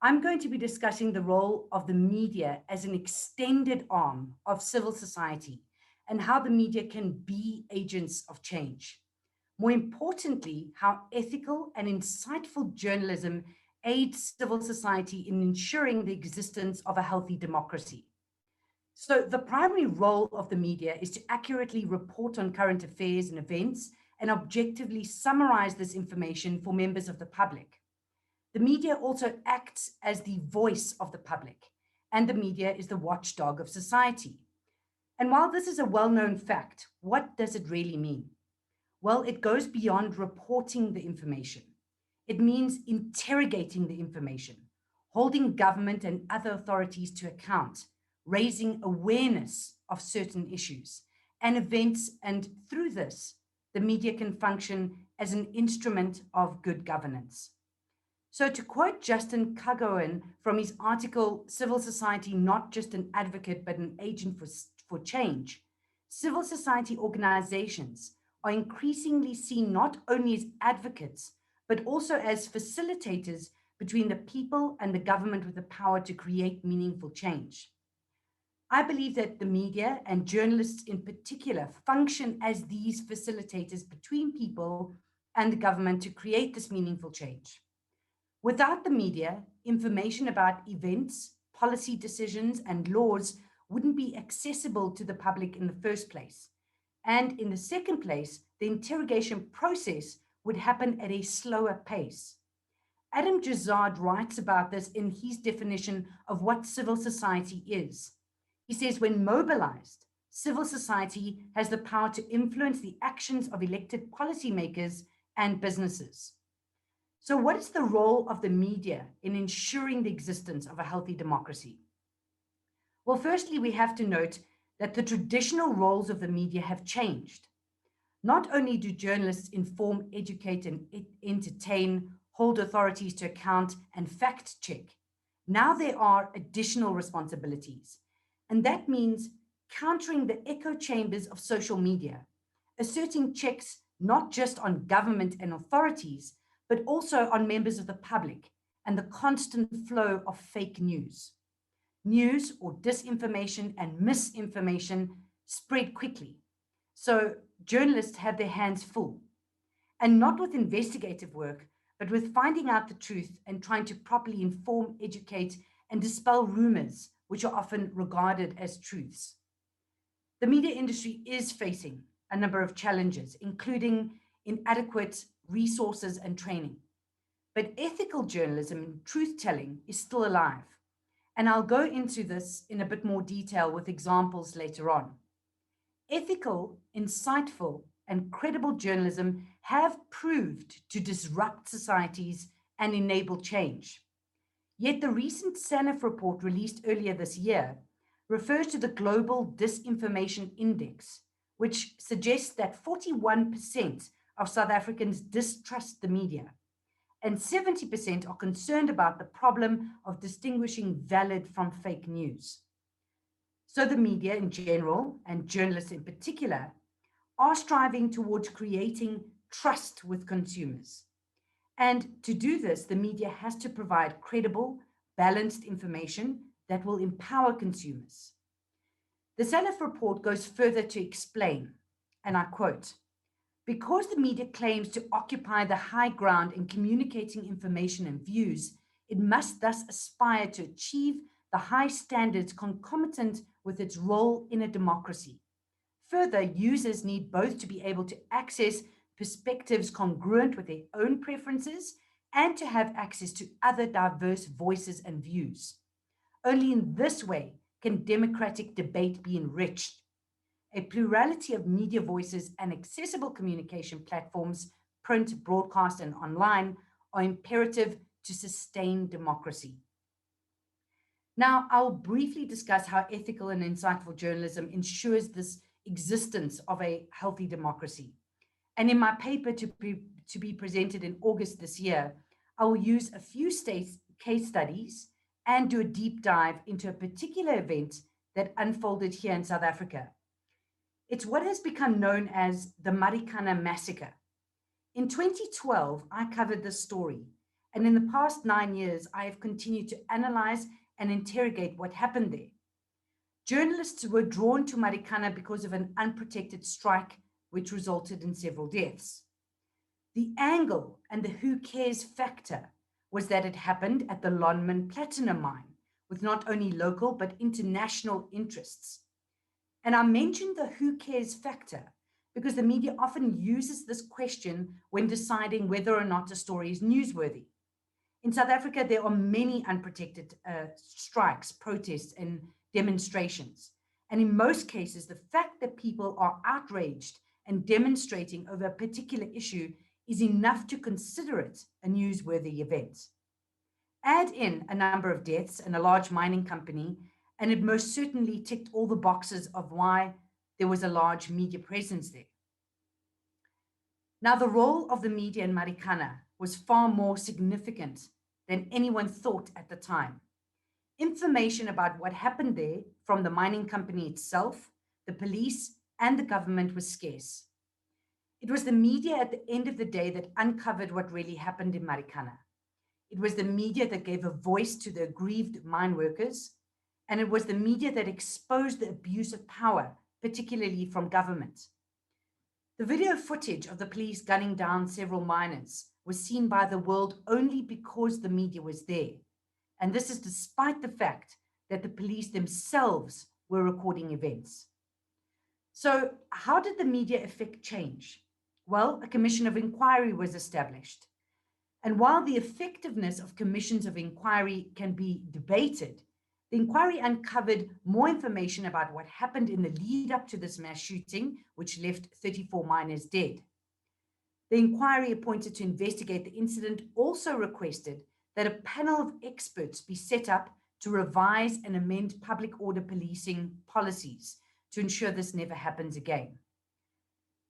I'm going to be discussing the role of the media as an extended arm of civil society and how the media can be agents of change. More importantly, how ethical and insightful journalism aids civil society in ensuring the existence of a healthy democracy. So the primary role of the media is to accurately report on current affairs and events and objectively summarize this information for members of the public. The media also acts as the voice of the public, and the media is the watchdog of society. And while this is a well-known fact, what does it really mean? Well, it goes beyond reporting the information. It means interrogating the information, holding government and other authorities to account, raising awareness of certain issues and events, and through this, the media can function as an instrument of good governance. So to quote Justin Kagoen from his article, Civil Society, Not Just an Advocate, but an Agent for Change, civil society organizations are increasingly seen not only as advocates, but also as facilitators between the people and the government with the power to create meaningful change. I believe that the media and journalists in particular function as these facilitators between people and the government to create this meaningful change. Without the media, information about events, policy decisions, and laws wouldn't be accessible to the public in the first place. And in the second place, the interrogation process would happen at a slower pace. Adam Jazard writes about this in his definition of what civil society is. He says, when mobilized, civil society has the power to influence the actions of elected policymakers and businesses. So what is the role of the media in ensuring the existence of a healthy democracy? Well, firstly, we have to note that the traditional roles of the media have changed. Not only do journalists inform, educate, and entertain, hold authorities to account, and fact check, now there are additional responsibilities. And that means countering the echo chambers of social media, asserting checks not just on government and authorities, but also on members of the public and the constant flow of fake news. News or disinformation and misinformation spread quickly. So journalists have their hands full, and not with investigative work, but with finding out the truth and trying to properly inform, educate, and dispel rumors, which are often regarded as truths. The media industry is facing a number of challenges, including inadequate resources and training. But ethical journalism and truth-telling is still alive. And I'll go into this in a bit more detail with examples later on. Ethical, insightful, and credible journalism have proved to disrupt societies and enable change. Yet the recent SANEF report released earlier this year refers to the Global Disinformation Index, which suggests that 41% of South Africans distrust the media, and 70% are concerned about the problem of distinguishing valid from fake news. So the media in general, and journalists in particular, are striving towards creating trust with consumers. And to do this, the media has to provide credible, balanced information that will empower consumers. The SANEF report goes further to explain, and I quote, because the media claims to occupy the high ground in communicating information and views, it must thus aspire to achieve the high standards concomitant with its role in a democracy. Further, users need both to be able to access perspectives congruent with their own preferences and to have access to other diverse voices and views. Only in this way can democratic debate be enriched. A plurality of media voices and accessible communication platforms, print, broadcast, and online, are imperative to sustain democracy. Now, I'll briefly discuss how ethical and insightful journalism ensures this existence of a healthy democracy. And in my paper to be presented in August this year, I will use a few case studies and do a deep dive into a particular event that unfolded here in South Africa. It's what has become known as the Marikana massacre. In 2012, I covered this story, and in the past 9 years, I have continued to analyze and interrogate what happened there. Journalists were drawn to Marikana because of an unprotected strike, which resulted in several deaths. The angle and the who cares factor was that it happened at the Lonmin Platinum Mine, with not only local but international interests. And I mentioned the who cares factor because the media often uses this question when deciding whether or not a story is newsworthy. In South Africa, there are many unprotected strikes, protests, and demonstrations. And in most cases, the fact that people are outraged and demonstrating over a particular issue is enough to consider it a newsworthy event. Add in a number of deaths and a large mining company, and it most certainly ticked all the boxes of why there was a large media presence there. Now, the role of the media in Marikana was far more significant than anyone thought at the time. Information about what happened there from the mining company itself, the police, and the government was scarce. It was the media at the end of the day that uncovered what really happened in Marikana. It was the media that gave a voice to the aggrieved mine workers, and it was the media that exposed the abuse of power, particularly from government. The video footage of the police gunning down several miners was seen by the world only because the media was there. And this is despite the fact that the police themselves were recording events. So how did the media affect change? Well, a commission of inquiry was established. And while the effectiveness of commissions of inquiry can be debated, the inquiry uncovered more information about what happened in the lead up to this mass shooting, which left 34 miners dead. The inquiry appointed to investigate the incident also requested that a panel of experts be set up to revise and amend public order policing policies to ensure this never happens again.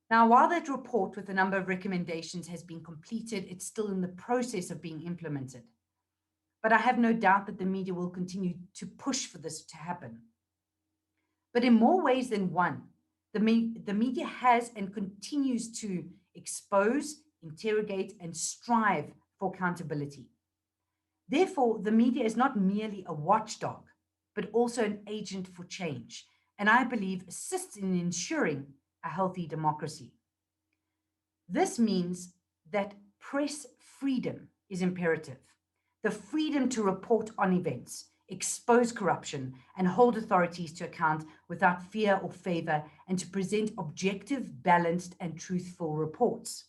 Now, while that report with a number of recommendations has been completed, it's still in the process of being implemented. But I have no doubt that the media will continue to push for this to happen. But in more ways than one, the media has and continues to expose, interrogate, and strive for accountability. Therefore, the media is not merely a watchdog, but also an agent for change, and I believe assists in ensuring a healthy democracy. This means that press freedom is imperative. The freedom to report on events, expose corruption, and hold authorities to account without fear or favor, and to present objective, balanced, and truthful reports.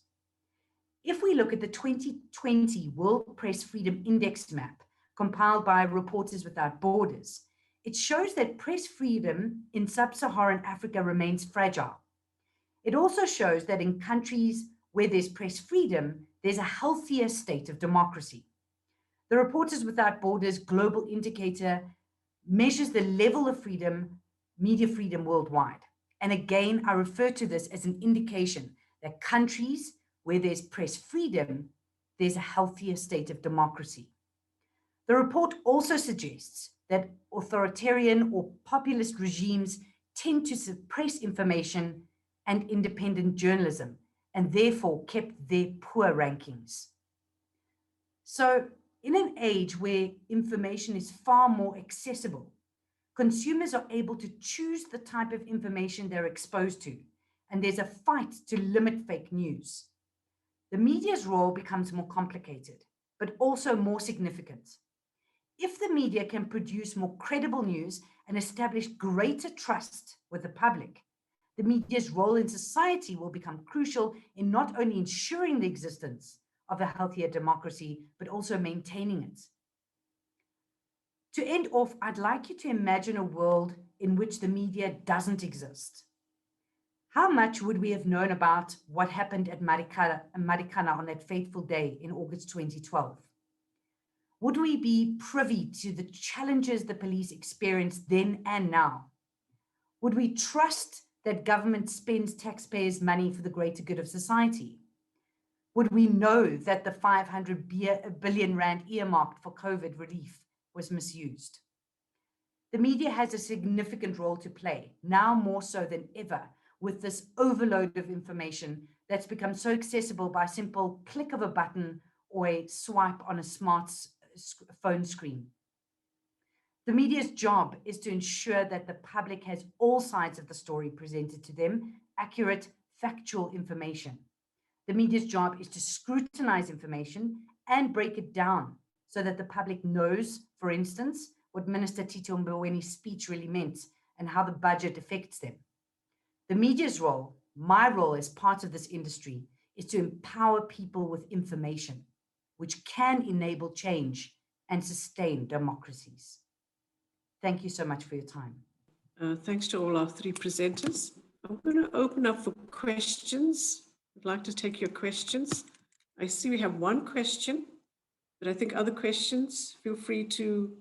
If we look at the 2020 World Press Freedom Index map compiled by Reporters Without Borders, it shows that press freedom in sub-Saharan Africa remains fragile. It also shows that in countries where there's press freedom, there's a healthier state of democracy. The Reporters Without Borders Global Indicator measures the level of freedom, media freedom worldwide. And again, I refer to this as an indication that countries where there's press freedom, there's a healthier state of democracy. The report also suggests that authoritarian or populist regimes tend to suppress information and independent journalism, and therefore kept their poor rankings. So, in an age where information is far more accessible, consumers are able to choose the type of information they're exposed to, and there's a fight to limit fake news. The media's role becomes more complicated, but also more significant. If the media can produce more credible news and establish greater trust with the public, the media's role in society will become crucial in not only ensuring the existence of a healthier democracy, but also maintaining it. To end off, I'd like you to imagine a world in which the media doesn't exist. How much would we have known about what happened at Marikana on that fateful day in August 2012? Would we be privy to the challenges the police experienced then and now? Would we trust that government spends taxpayers' money for the greater good of society? Would we know that the 500 billion rand earmarked for COVID relief was misused? The media has a significant role to play, now more so than ever, with this overload of information that's become so accessible by a simple click of a button or a swipe on a smartphone screen. The media's job is to ensure that the public has all sides of the story presented to them, accurate, factual information. The media's job is to scrutinize information and break it down so that the public knows, for instance, what Minister Tito Mbowene's speech really meant and how the budget affects them. The media's role, my role as part of this industry, is to empower people with information, which can enable change and sustain democracies. Thank you so much for your time. Thanks to all our three presenters. I'm going to open up for questions. I'd like to take your questions. I see we have one question, but I think other questions, feel free to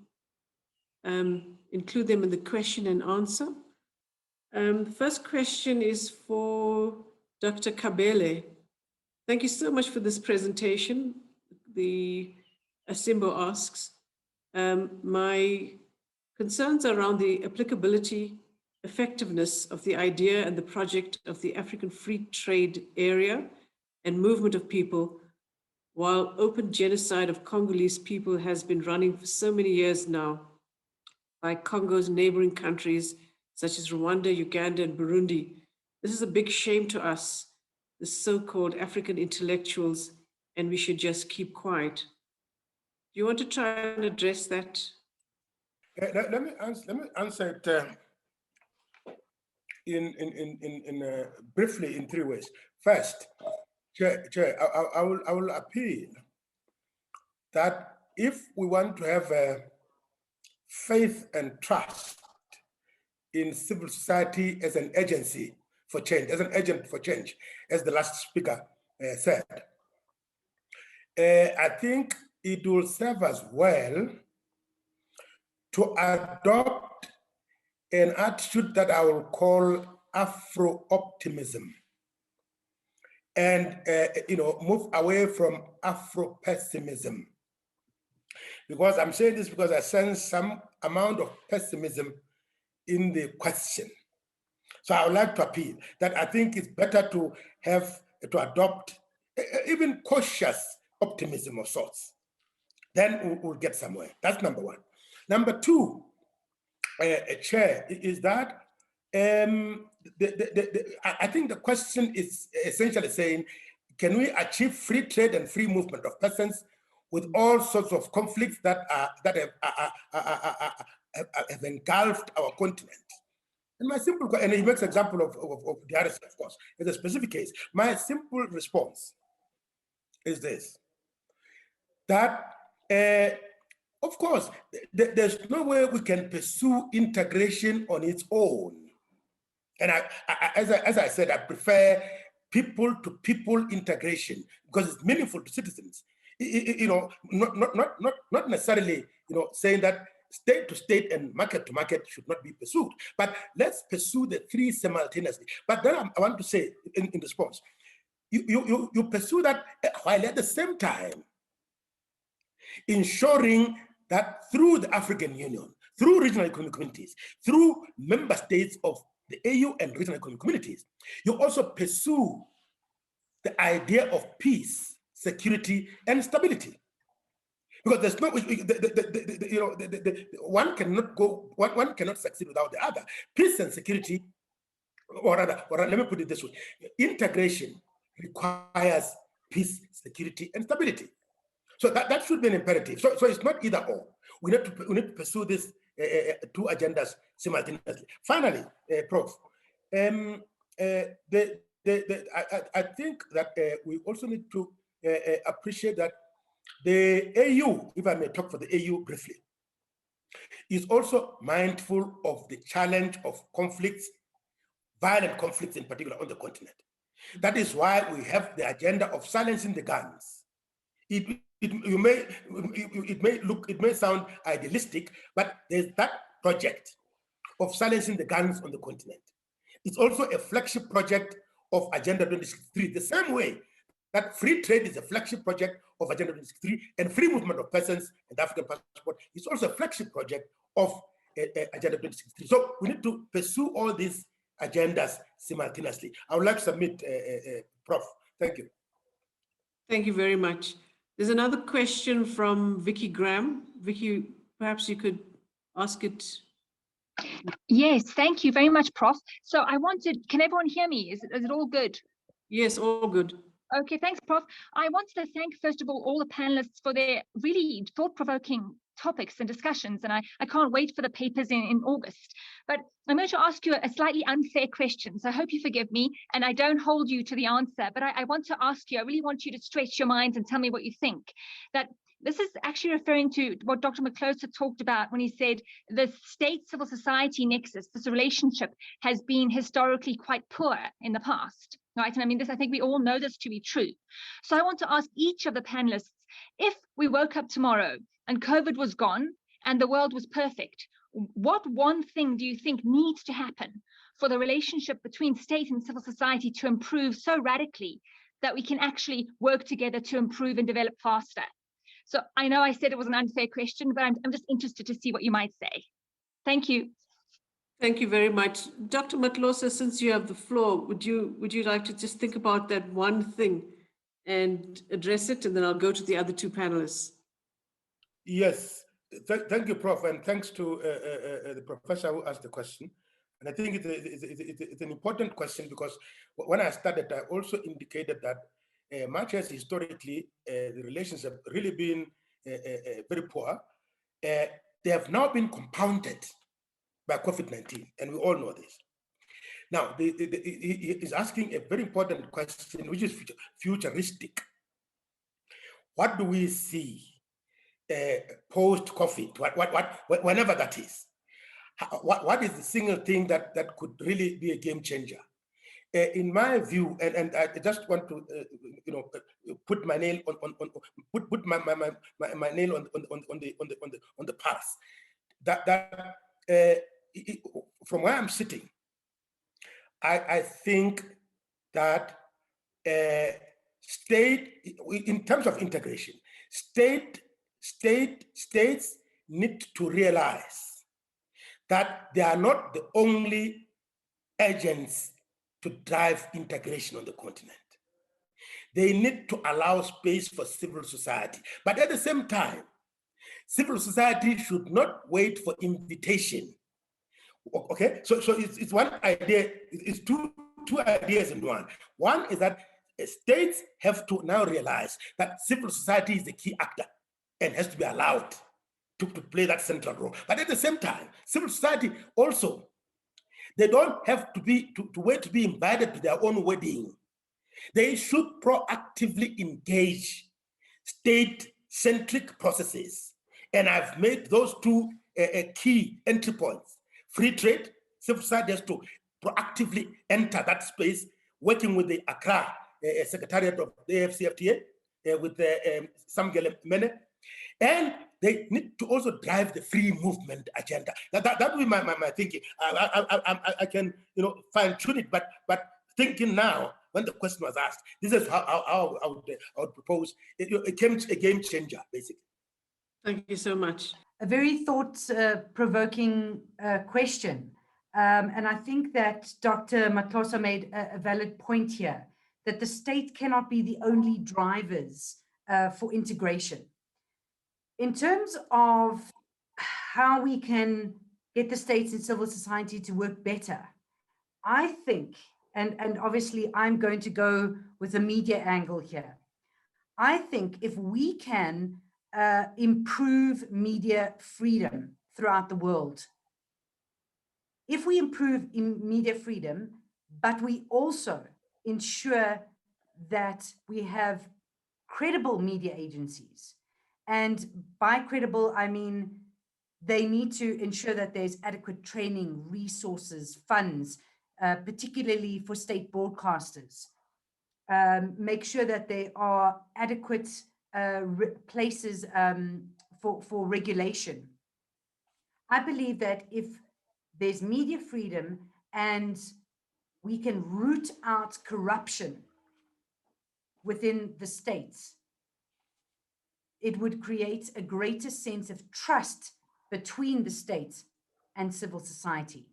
include them in the question and answer. The first question is for Dr. Khabele. Thank you so much for this presentation. The Asimbo asks, my concerns around the applicability, effectiveness of the idea and the project of the African Free Trade Area and movement of people, while open genocide of Congolese people has been running for so many years now by Congo's neighboring countries such as Rwanda, Uganda, and Burundi. This is a big shame to us, the so-called African intellectuals, and we should just keep quiet. Do you want to try and address that? Let me answer it briefly in three ways. First, Chair, I will appeal that if we want to have faith and trust in civil society as an agency for change, as an agent for change, as the last speaker said, I think it will serve us well to adopt an attitude that I will call Afro-optimism, and move away from Afro-pessimism. Because I'm saying this because I sense some amount of pessimism in the question. So I would like to appeal that I think it's better to adopt even cautious optimism of sorts. Then we'll get somewhere. That's number one. Number two, Chair, is that I think the question is essentially saying, can we achieve free trade and free movement of persons with all sorts of conflicts that have engulfed our continent? And my simple question, and he makes example of the others, of course, in a specific case. My simple response is this: that of course, there's no way we can pursue integration on its own. And as I said, I prefer people-to-people integration because it's meaningful to citizens. Not necessarily, saying that state to state and market to market should not be pursued, but let's pursue the three simultaneously. But then I want to say in response, you pursue that while at the same time ensuring that through the African Union, through regional economic communities, through member states of the AU and regional economic communities, you also pursue the idea of peace, security, and stability. Because there's no, one cannot succeed without the other. Peace and security, or rather, let me put it this way: integration requires peace, security, and stability. So that should be an imperative. So it's not either or. We need to pursue these two agendas simultaneously. Finally, Prof, I think that we also need to appreciate that the AU, if I may talk for the AU briefly, is also mindful of the challenge of conflicts, violent conflicts in particular on the continent. That is why we have the agenda of silencing the guns. It may sound idealistic, but there's that project of silencing the guns on the continent. It's also a flagship project of Agenda 2063, the same way that free trade is a flagship project of Agenda 2063, and free movement of persons and the African passport is also a flagship project of Agenda 2063. So we need to pursue all these agendas simultaneously. I would like to submit, Prof. Thank you. Thank you very much. There's another question from Vicky Graham. Vicky, perhaps you could ask it. Yes, thank you very much, Prof. So I wanted, can everyone hear me? Is it all good? Yes, all good. Okay, thanks, Prof. I wanted to thank, first of all the panelists for their really thought-provoking topics and discussions, and I can't wait for the papers in August. But I'm going to ask you a slightly unfair question, so I hope you forgive me, and I don't hold you to the answer, but I want to ask you, I really want you to stretch your minds and tell me what you think. That this is actually referring to what Dr. Matlosa talked about when he said the state-civil society nexus, this relationship, has been historically quite poor in the past, right? And I mean, this, I think we all know this to be true. So I want to ask each of the panelists, if we woke up tomorrow and COVID was gone and the world was perfect, what one thing do you think needs to happen for the relationship between state and civil society to improve so radically that we can actually work together to improve and develop faster? So I know I said it was an unfair question, but I'm just interested to see what you might say. Thank you. Thank you very much. Dr. Matlosa, since you have the floor, would you like to just think about that one thing and address it, and then I'll go to the other two panelists. Yes, thank you, Prof, and thanks to the professor who asked the question. And I think it's an important question, because when I started, I also indicated that much as historically the relationship really been very poor, they have now been compounded by COVID-19, and we all know this. Now, he is asking a very important question, which is futuristic. What do we see post-COVID, whenever that is? What is the single thing that could really be a game changer? In my view, and I just want to, put my nail put my nail on the path. That from where I'm sitting, I think that state, in terms of integration, states need to realize that they are not the only agents to drive integration on the continent. They need to allow space for civil society. But at the same time, civil society should not wait for invitation. Okay, so it's one idea, it's two ideas in one. One is that states have to now realize that civil society is the key actor and has to be allowed to play that central role. But at the same time, civil society also, they don't have to wait to be invited to their own wedding. They should proactively engage state-centric processes. And I've made those two key entry points. Free trade, civil society has to proactively enter that space, working with the Accra Secretariat of the AFCFTA, with Samgele Mene. And they need to also drive the free movement agenda. That would be my thinking. I can fine tune it, but thinking now, when the question was asked, this is how I would propose a game changer, basically. Thank you so much. A very thought-provoking question. And I think that Dr. Matlosa made a valid point here, that the state cannot be the only drivers for integration. In terms of how we can get the states and civil society to work better, I think, and obviously I'm going to go with a media angle here, I think if we can improve media freedom throughout the world, if we improve media freedom, but we also ensure that we have credible media agencies, and by credible, I mean they need to ensure that there's adequate training, resources, funds, particularly for state broadcasters. Make sure that there are adequate places for regulation. I believe that if there's media freedom and we can root out corruption within the states, it would create a greater sense of trust between the state and civil society.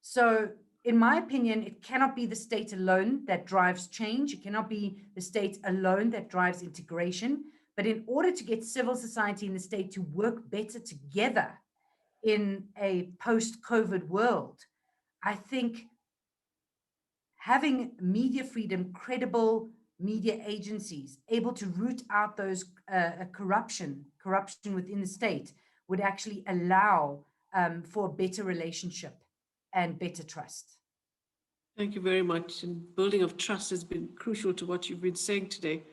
So in my opinion, it cannot be the state alone that drives change. It cannot be the state alone that drives integration. But in order to get civil society and the state to work better together in a post-COVID world, I think having media freedom, credible media agencies able to root out those corruption within the state would actually allow for a better relationship and better trust. Thank you very much. And building of trust has been crucial to what you've been saying today.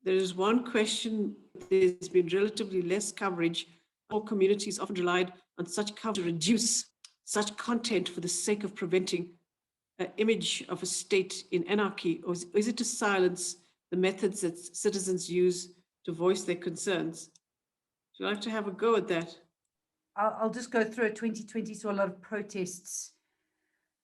There is one question, there's been relatively less coverage. All communities often relied on such coverage to reduce such content for the sake of preventing an image of a state in anarchy, or is it to silence the methods that citizens use to voice their concerns? Would you like to have a go at that? I'll just go through it. 2020 saw a lot of protests.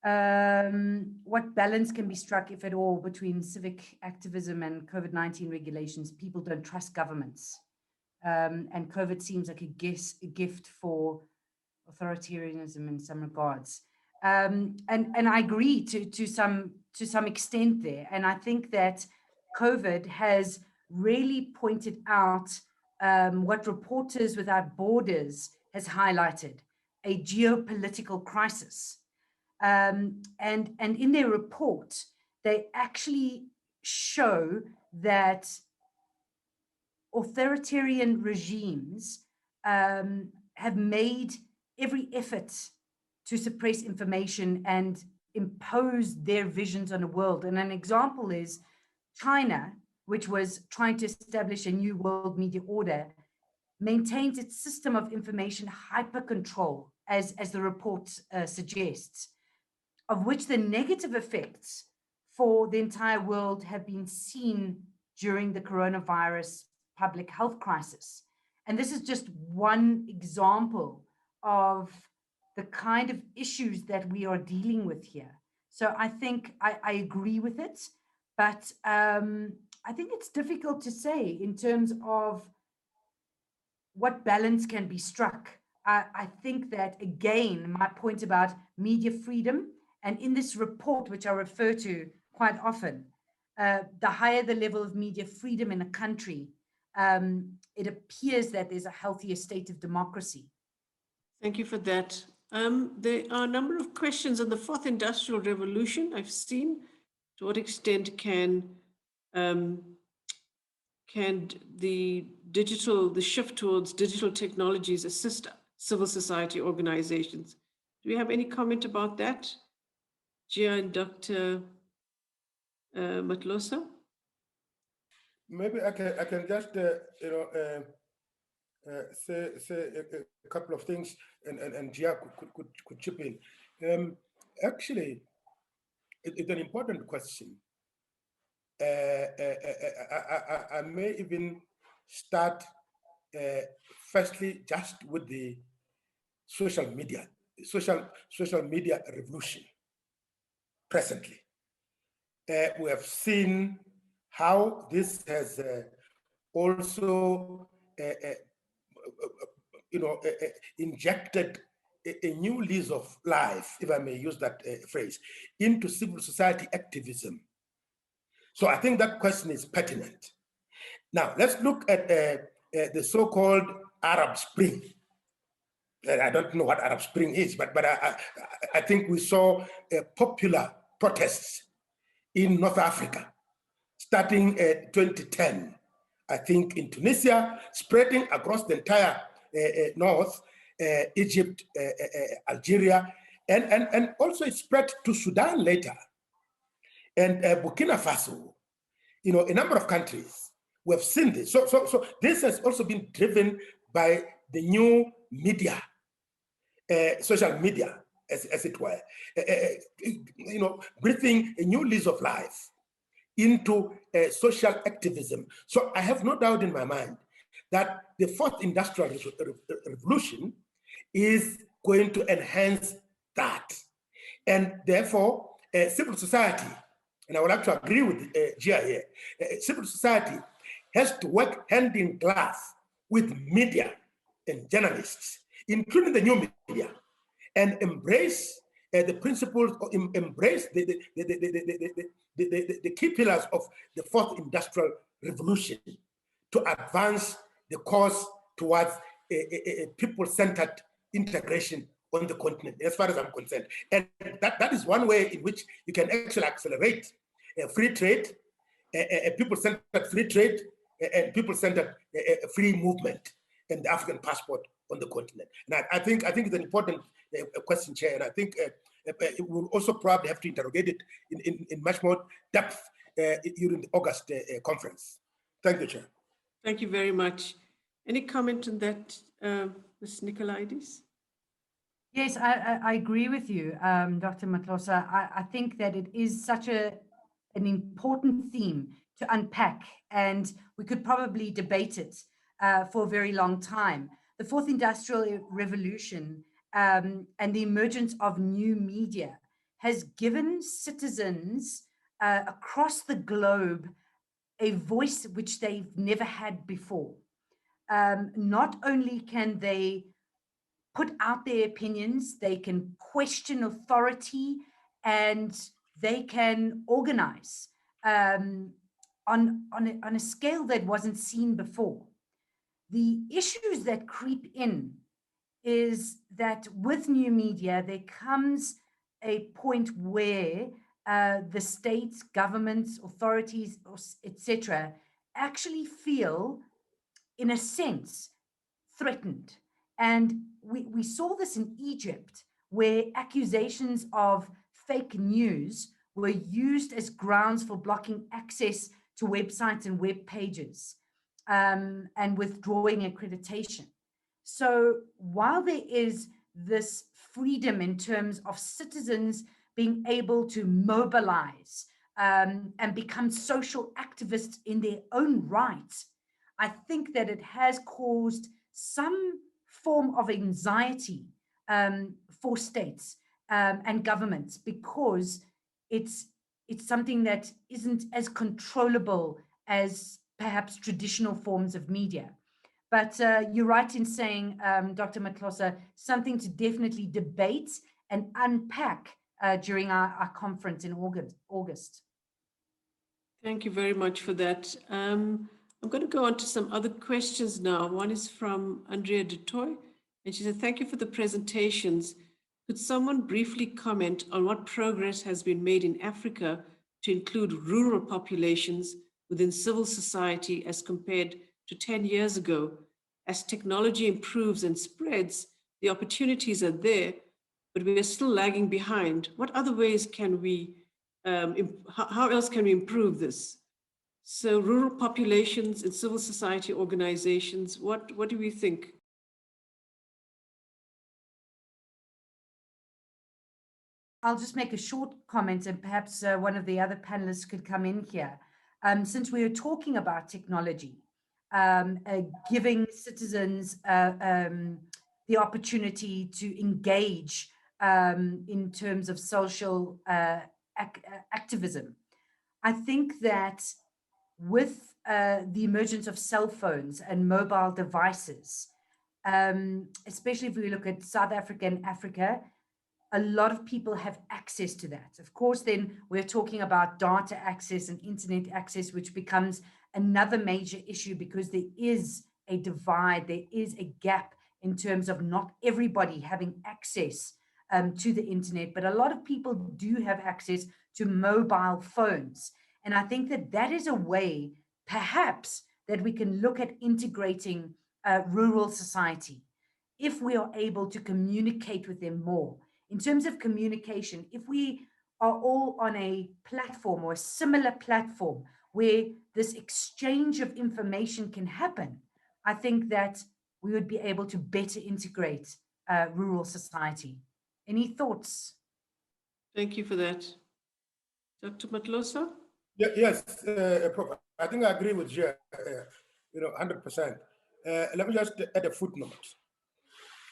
What balance can be struck, if at all, between civic activism and COVID-19 regulations? People don't trust governments. And COVID seems like a gift for authoritarianism in some regards. And I agree to some extent there. And I think that COVID has really pointed out what Reporters Without Borders has highlighted, a geopolitical crisis. And in their report, they actually show that authoritarian regimes have made every effort to suppress information and impose their visions on the world. And an example is China, which was trying to establish a new world media order, maintains its system of information hyper-control, as the report suggests, of which the negative effects for the entire world have been seen during the coronavirus public health crisis. And this is just one example of the kind of issues that we are dealing with here. So I think I agree with it, but I think it's difficult to say in terms of what balance can be struck. I think that, again, my point about media freedom, and in this report, which I refer to quite often, the higher the level of media freedom in a country, it appears that there's a healthier state of democracy. Thank you for that. There are a number of questions on the fourth industrial revolution I've seen. To what extent can the shift towards digital technologies assist civil society organizations? Do we have any comment about that? Gia and Dr. Matlosa? Maybe I can just say a couple of things, and Gia could chip in. Actually, it's an important question. I may even start firstly just with the social media revolution presently. We have seen how this has also injected a new lease of life, if I may use that phrase, into civil society activism. So I think that question is pertinent. Now, let's look at the so-called Arab Spring. I don't know what Arab Spring is, but I think we saw popular protests in North Africa, starting 2010, I think in Tunisia, spreading across the entire North, Egypt, Algeria, and also it spread to Sudan later, and Burkina Faso, a number of countries. We have seen this. So this has also been driven by the new media, social media, as it were, breathing a new lease of life into social activism. So I have no doubt in my mind that the fourth industrial revolution is going to enhance that. And therefore, civil society, and I would like to agree with Gia here, civil society has to work hand in glove with media and journalists, including the new media, and embrace the principles, embrace the key pillars of the fourth industrial revolution to advance the cause towards a people-centered integration on the continent, as far as I'm concerned. And that is one way in which you can actually accelerate free trade, people-centered free trade, and people-centered free movement, and the African passport on the continent. And I think it's an important question, Chair, and I think we'll also probably have to interrogate it in much more depth during the August conference. Thank you, Chair. Thank you very much. Any comment on that, Ms. Nicolaides? Yes, I agree with you, Dr. Matlosa. I think that it is such an important theme to unpack, and we could probably debate it for a very long time. The fourth industrial revolution and the emergence of new media has given citizens across the globe a voice which they've never had before. Not only can they put out their opinions, they can question authority, and they can organize on a scale that wasn't seen before. The issues that creep in is that with new media, there comes a point where the states, governments, authorities, etc., actually feel, in a sense, threatened. And we saw this in Egypt, where accusations of fake news were used as grounds for blocking access to websites and web pages and withdrawing accreditation. So while there is this freedom in terms of citizens being able to mobilize and become social activists in their own right, I think that it has caused some form of anxiety for states and governments, because it's something that isn't as controllable as perhaps traditional forms of media. But you're right in saying, Dr. Matlosa, something to definitely debate and unpack during our conference in August. Thank you very much for that. I'm going to go on to some other questions now. One is from Andrea Dutoy, and she said, thank you for the presentations. Could someone briefly comment on what progress has been made in Africa to include rural populations within civil society as compared to 10 years ago? As technology improves and spreads, the opportunities are there, but we are still lagging behind. What other ways can we, how else can we improve this? So rural populations and civil society organizations, what do we think? I'll just make a short comment, and perhaps one of the other panelists could come in here. Since we are talking about technology, giving citizens the opportunity to engage in terms of social activism, I think that with the emergence of cell phones and mobile devices, especially if we look at South Africa and Africa, a lot of people have access to that. Of course, then we're talking about data access and internet access, which becomes another major issue, because there is a divide, there is a gap in terms of not everybody having access to the internet, but a lot of people do have access to mobile phones. And I think that that is a way, perhaps, that we can look at integrating rural society, if we are able to communicate with them more. In terms of communication, if we are all on a platform or a similar platform where this exchange of information can happen, I think that we would be able to better integrate rural society. Any thoughts? Thank you for that. Dr. Matlosa? Yeah, yes, Prof. I think I agree with Gia, 100%. Let me just add a footnote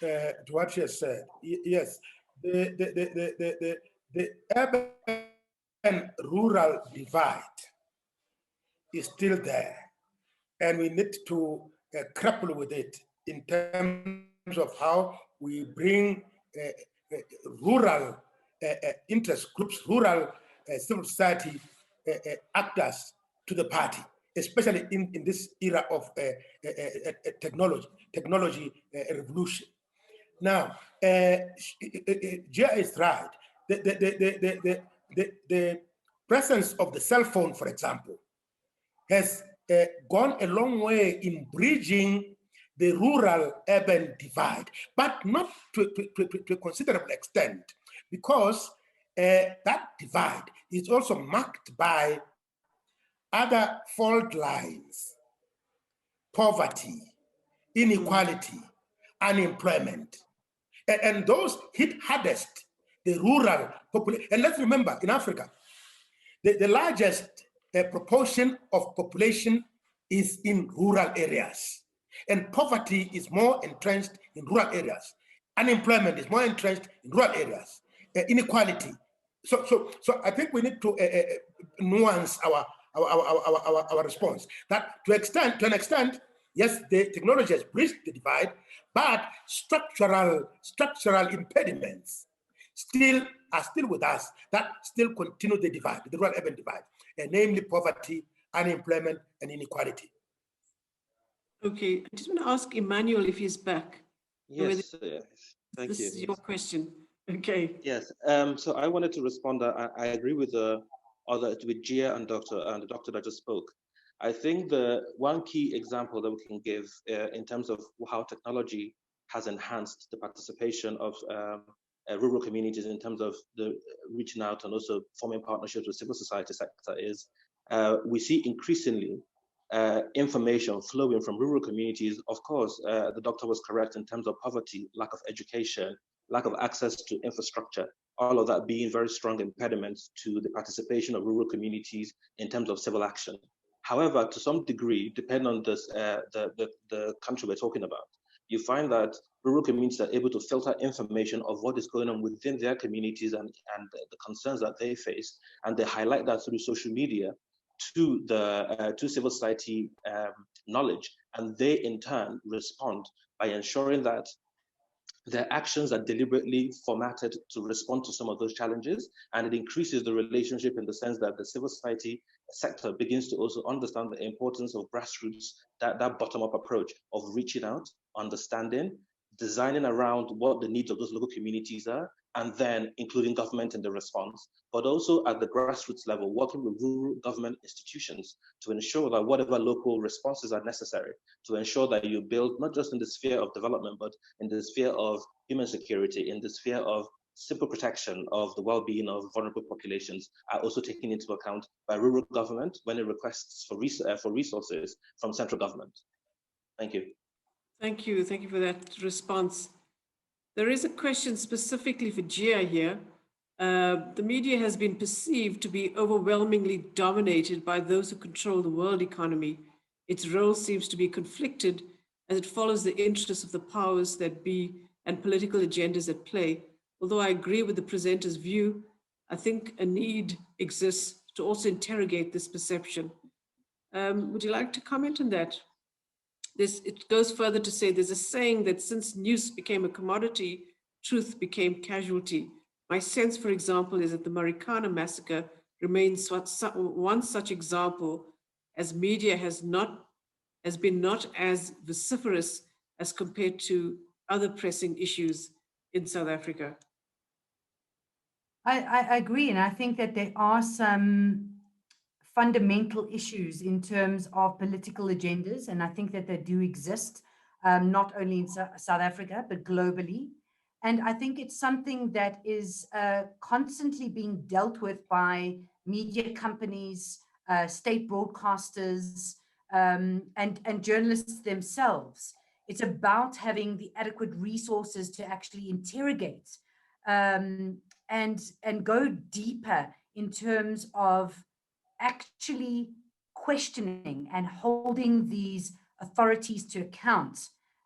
to what she has said. Yes, the urban-rural divide is still there, and we need to grapple with it in terms of how we bring rural interest groups, rural civil society actors to the party, especially in this era of technology revolution. Now, Gia is right. The presence of the cell phone, for example, has gone a long way in bridging the rural-urban divide, but not to a considerable extent, because that divide is also marked by other fault lines: poverty, inequality, unemployment. And those hit hardest the rural population. And let's remember, in Africa, the largest proportion of population is in rural areas. And poverty is more entrenched in rural areas. Unemployment is more entrenched in rural areas. Inequality. So I think we need to nuance our response. That to an extent, yes, the technology has bridged the divide, but structural impediments are still with us that still continue the divide, the rural-urban divide, namely poverty, unemployment, and inequality. Okay, I just want to ask Emmanuel if he's back. Yes, thank you. This is your question. Okay. Yes. So I wanted to respond. I agree with with Gia and the doctor that just spoke. I think the one key example that we can give in terms of how technology has enhanced the participation of rural communities in terms of the reaching out and also forming partnerships with civil society sector is we see increasingly information flowing from rural communities. Of course, the doctor was correct in terms of poverty, lack of education, lack of access to infrastructure, all of that being very strong impediments to the participation of rural communities in terms of civil action. However, to some degree, depending on this, the country we're talking about, you find that rural communities are able to filter information of what is going on within their communities and the concerns that they face, and they highlight that through social media to to civil society knowledge, and they in turn respond by ensuring that their actions are deliberately formatted to respond to some of those challenges, and it increases the relationship in the sense that the civil society sector begins to also understand the importance of grassroots, that bottom-up approach of reaching out, understanding, designing around what the needs of those local communities are, and then including government in the response, but also at the grassroots level, working with rural government institutions to ensure that whatever local responses are necessary, to ensure that you build not just in the sphere of development, but in the sphere of human security, in the sphere of simple protection of the well-being of vulnerable populations, are also taken into account by rural government when it requests for resources from central government. Thank you. Thank you. Thank you for that response. There is a question specifically for Gia here. The media has been perceived to be overwhelmingly dominated by those who control the world economy. Its role seems to be conflicted as it follows the interests of the powers that be and political agendas at play. Although I agree with the presenter's view, I think a need exists to also interrogate this perception. Would you like to comment on that? It goes further to say there's a saying that since news became a commodity, truth became casualty. My sense, for example, is that the Marikana massacre remains one such example, as media has been not as vociferous as compared to other pressing issues in South Africa. I agree, and I think that there are some fundamental issues in terms of political agendas, and I think that they do exist, not only in South Africa, but globally. And I think it's something that is constantly being dealt with by media companies, state broadcasters, and journalists themselves. It's about having the adequate resources to actually interrogate and go deeper in terms of actually questioning and holding these authorities to account.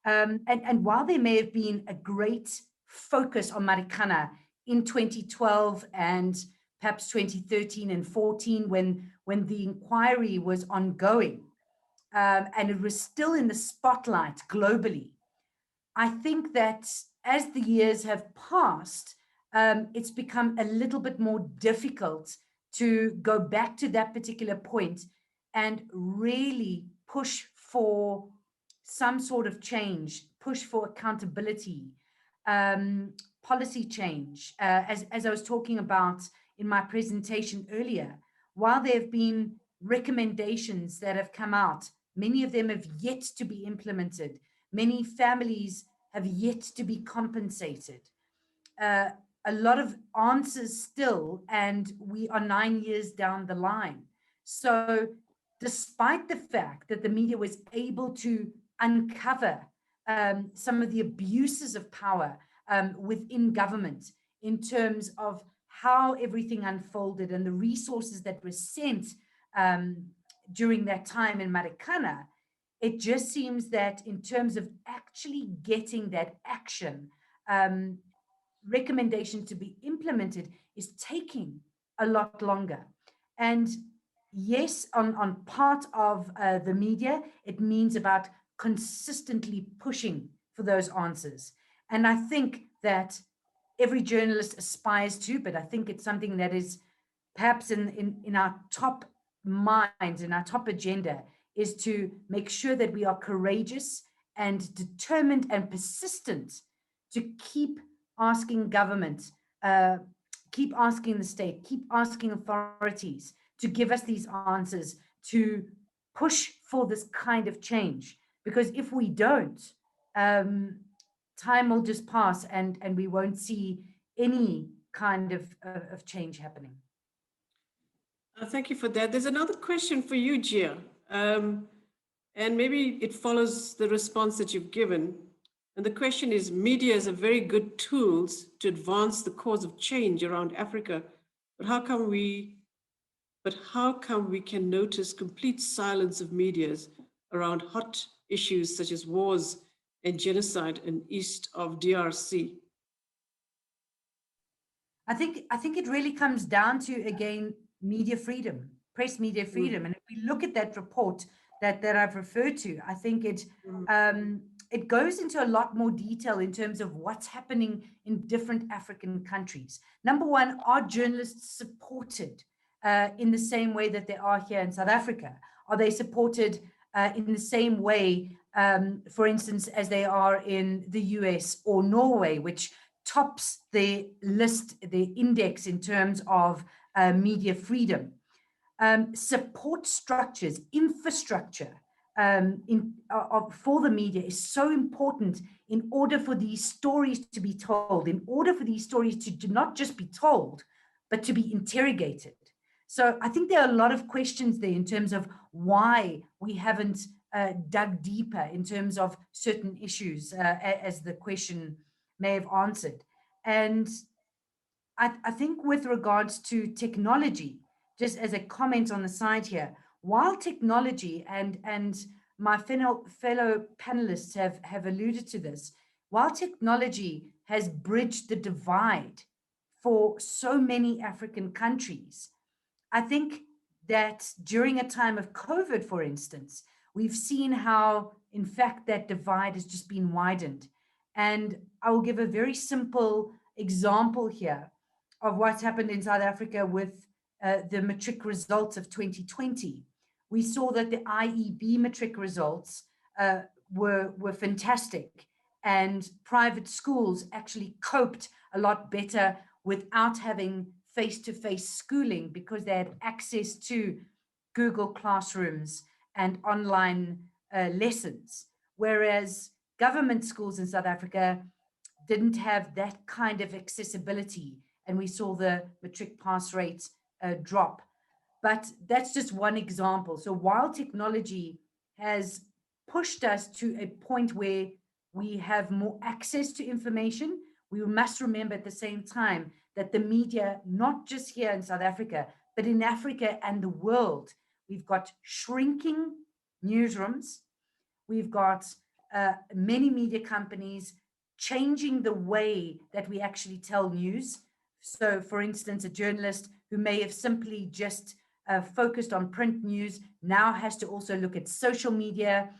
And while there may have been a great focus on Marikana in 2012 and perhaps 2013 and 14 when the inquiry was ongoing, and it was still in the spotlight globally, I think that as the years have passed, it's become a little bit more difficult to go back to that particular point and really push for some sort of change, push for accountability, policy change. As I was talking about in my presentation earlier, while there have been recommendations that have come out, many of them have yet to be implemented. Many families have yet to be compensated. A lot of answers still, and we are 9 years down the line. So despite the fact that the media was able to uncover some of the abuses of power within government in terms of how everything unfolded and the resources that were sent during that time in Marikana, it just seems that in terms of actually getting that action, recommendation to be implemented is taking a lot longer. And yes, on part of the media, it means about consistently pushing for those answers. And I think that every journalist aspires to, but I think it's something that is perhaps in our top minds, in our top agenda, is to make sure that we are courageous and determined and persistent to keep asking government, keep asking the state, keep asking authorities to give us these answers, to push for this kind of change. Because if we don't, time will just pass and we won't see any kind of change happening. Thank you for that. There's another question for you, Gia. And maybe it follows the response that you've given. And the question is, media is a very good tools to advance the cause of change around Africa, but how come we can notice complete silence of medias around hot issues such as wars and genocide in east of DRC? I think it really comes down to, again, media freedom, press media freedom. And if we look at that report that I've referred to, I think it goes into a lot more detail in terms of what's happening in different African countries. Number one, are journalists supported in the same way that they are here in South Africa? Are they supported in the same way, for instance, as they are in the US or Norway, which tops the list, the index in terms of media freedom? Support structures, infrastructure for the media is so important in order for these stories to be told, in order for these stories to not just be told, but to be interrogated. So I think there are a lot of questions there in terms of why we haven't dug deeper in terms of certain issues, as the question may have answered. And I think with regards to technology, just as a comment on the side here, while technology and my fellow panelists have alluded to this, while technology has bridged the divide for so many African countries, I think that during a time of COVID, for instance, we've seen how, in fact, that divide has just been widened. And I will give a very simple example here of what's happened in South Africa with the matric results of 2020. We saw that the IEB matric results were fantastic, and private schools actually coped a lot better without having face-to-face schooling because they had access to Google Classrooms and online lessons, whereas government schools in South Africa didn't have that kind of accessibility, and we saw the matric pass rates drop. But that's just one example. So while technology has pushed us to a point where we have more access to information, we must remember at the same time that the media, not just here in South Africa, but in Africa and the world, we've got shrinking newsrooms. We've got many media companies changing the way that we actually tell news. So, for instance, a journalist who may have simply just focused on print news now has to also look at social media,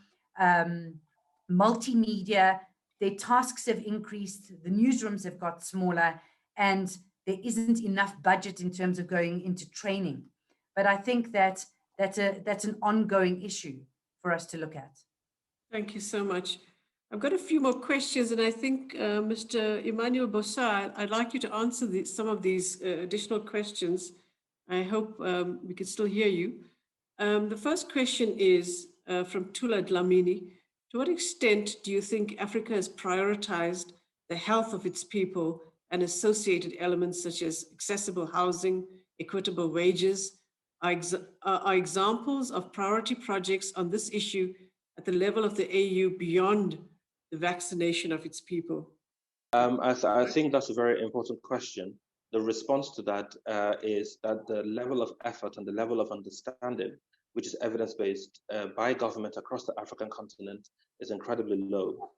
multimedia. Their tasks have increased, the newsrooms have got smaller, and there isn't enough budget in terms of going into training. But I think that that's an ongoing issue for us to look at. Thank you so much. I've got a few more questions, and I think Mr. Emmanuel Bossa, I'd like you to answer some of these additional questions. I hope we can still hear you. The first question is from Tula Dlamini. To what extent do you think Africa has prioritized the health of its people and associated elements such as accessible housing, equitable wages, are examples of priority projects on this issue at the level of the AU beyond the vaccination of its people? I think that's a very important question. The response to that is that the level of effort and the level of understanding, which is evidence-based by government across the African continent, is incredibly low.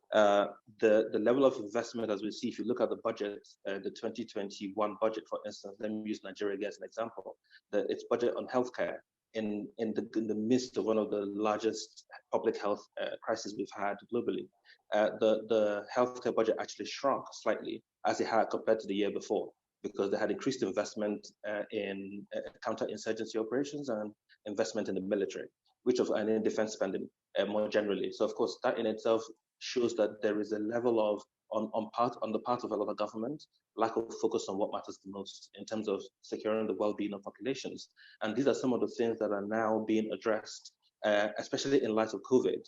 The level of investment, as we see, if you look at the budget, the 2021 budget, for instance, let me use Nigeria as an example, its budget on healthcare in the midst of one of the largest public health crises we've had globally. The healthcare budget actually shrunk slightly as it had compared to the year before, because they had increased investment in counter-insurgency operations and investment in the military, and in defense spending more generally. So of course, that in itself shows that there is a level of, on the part of a lot of government, lack of focus on what matters the most in terms of securing the well-being of populations. And these are some of the things that are now being addressed, especially in light of COVID.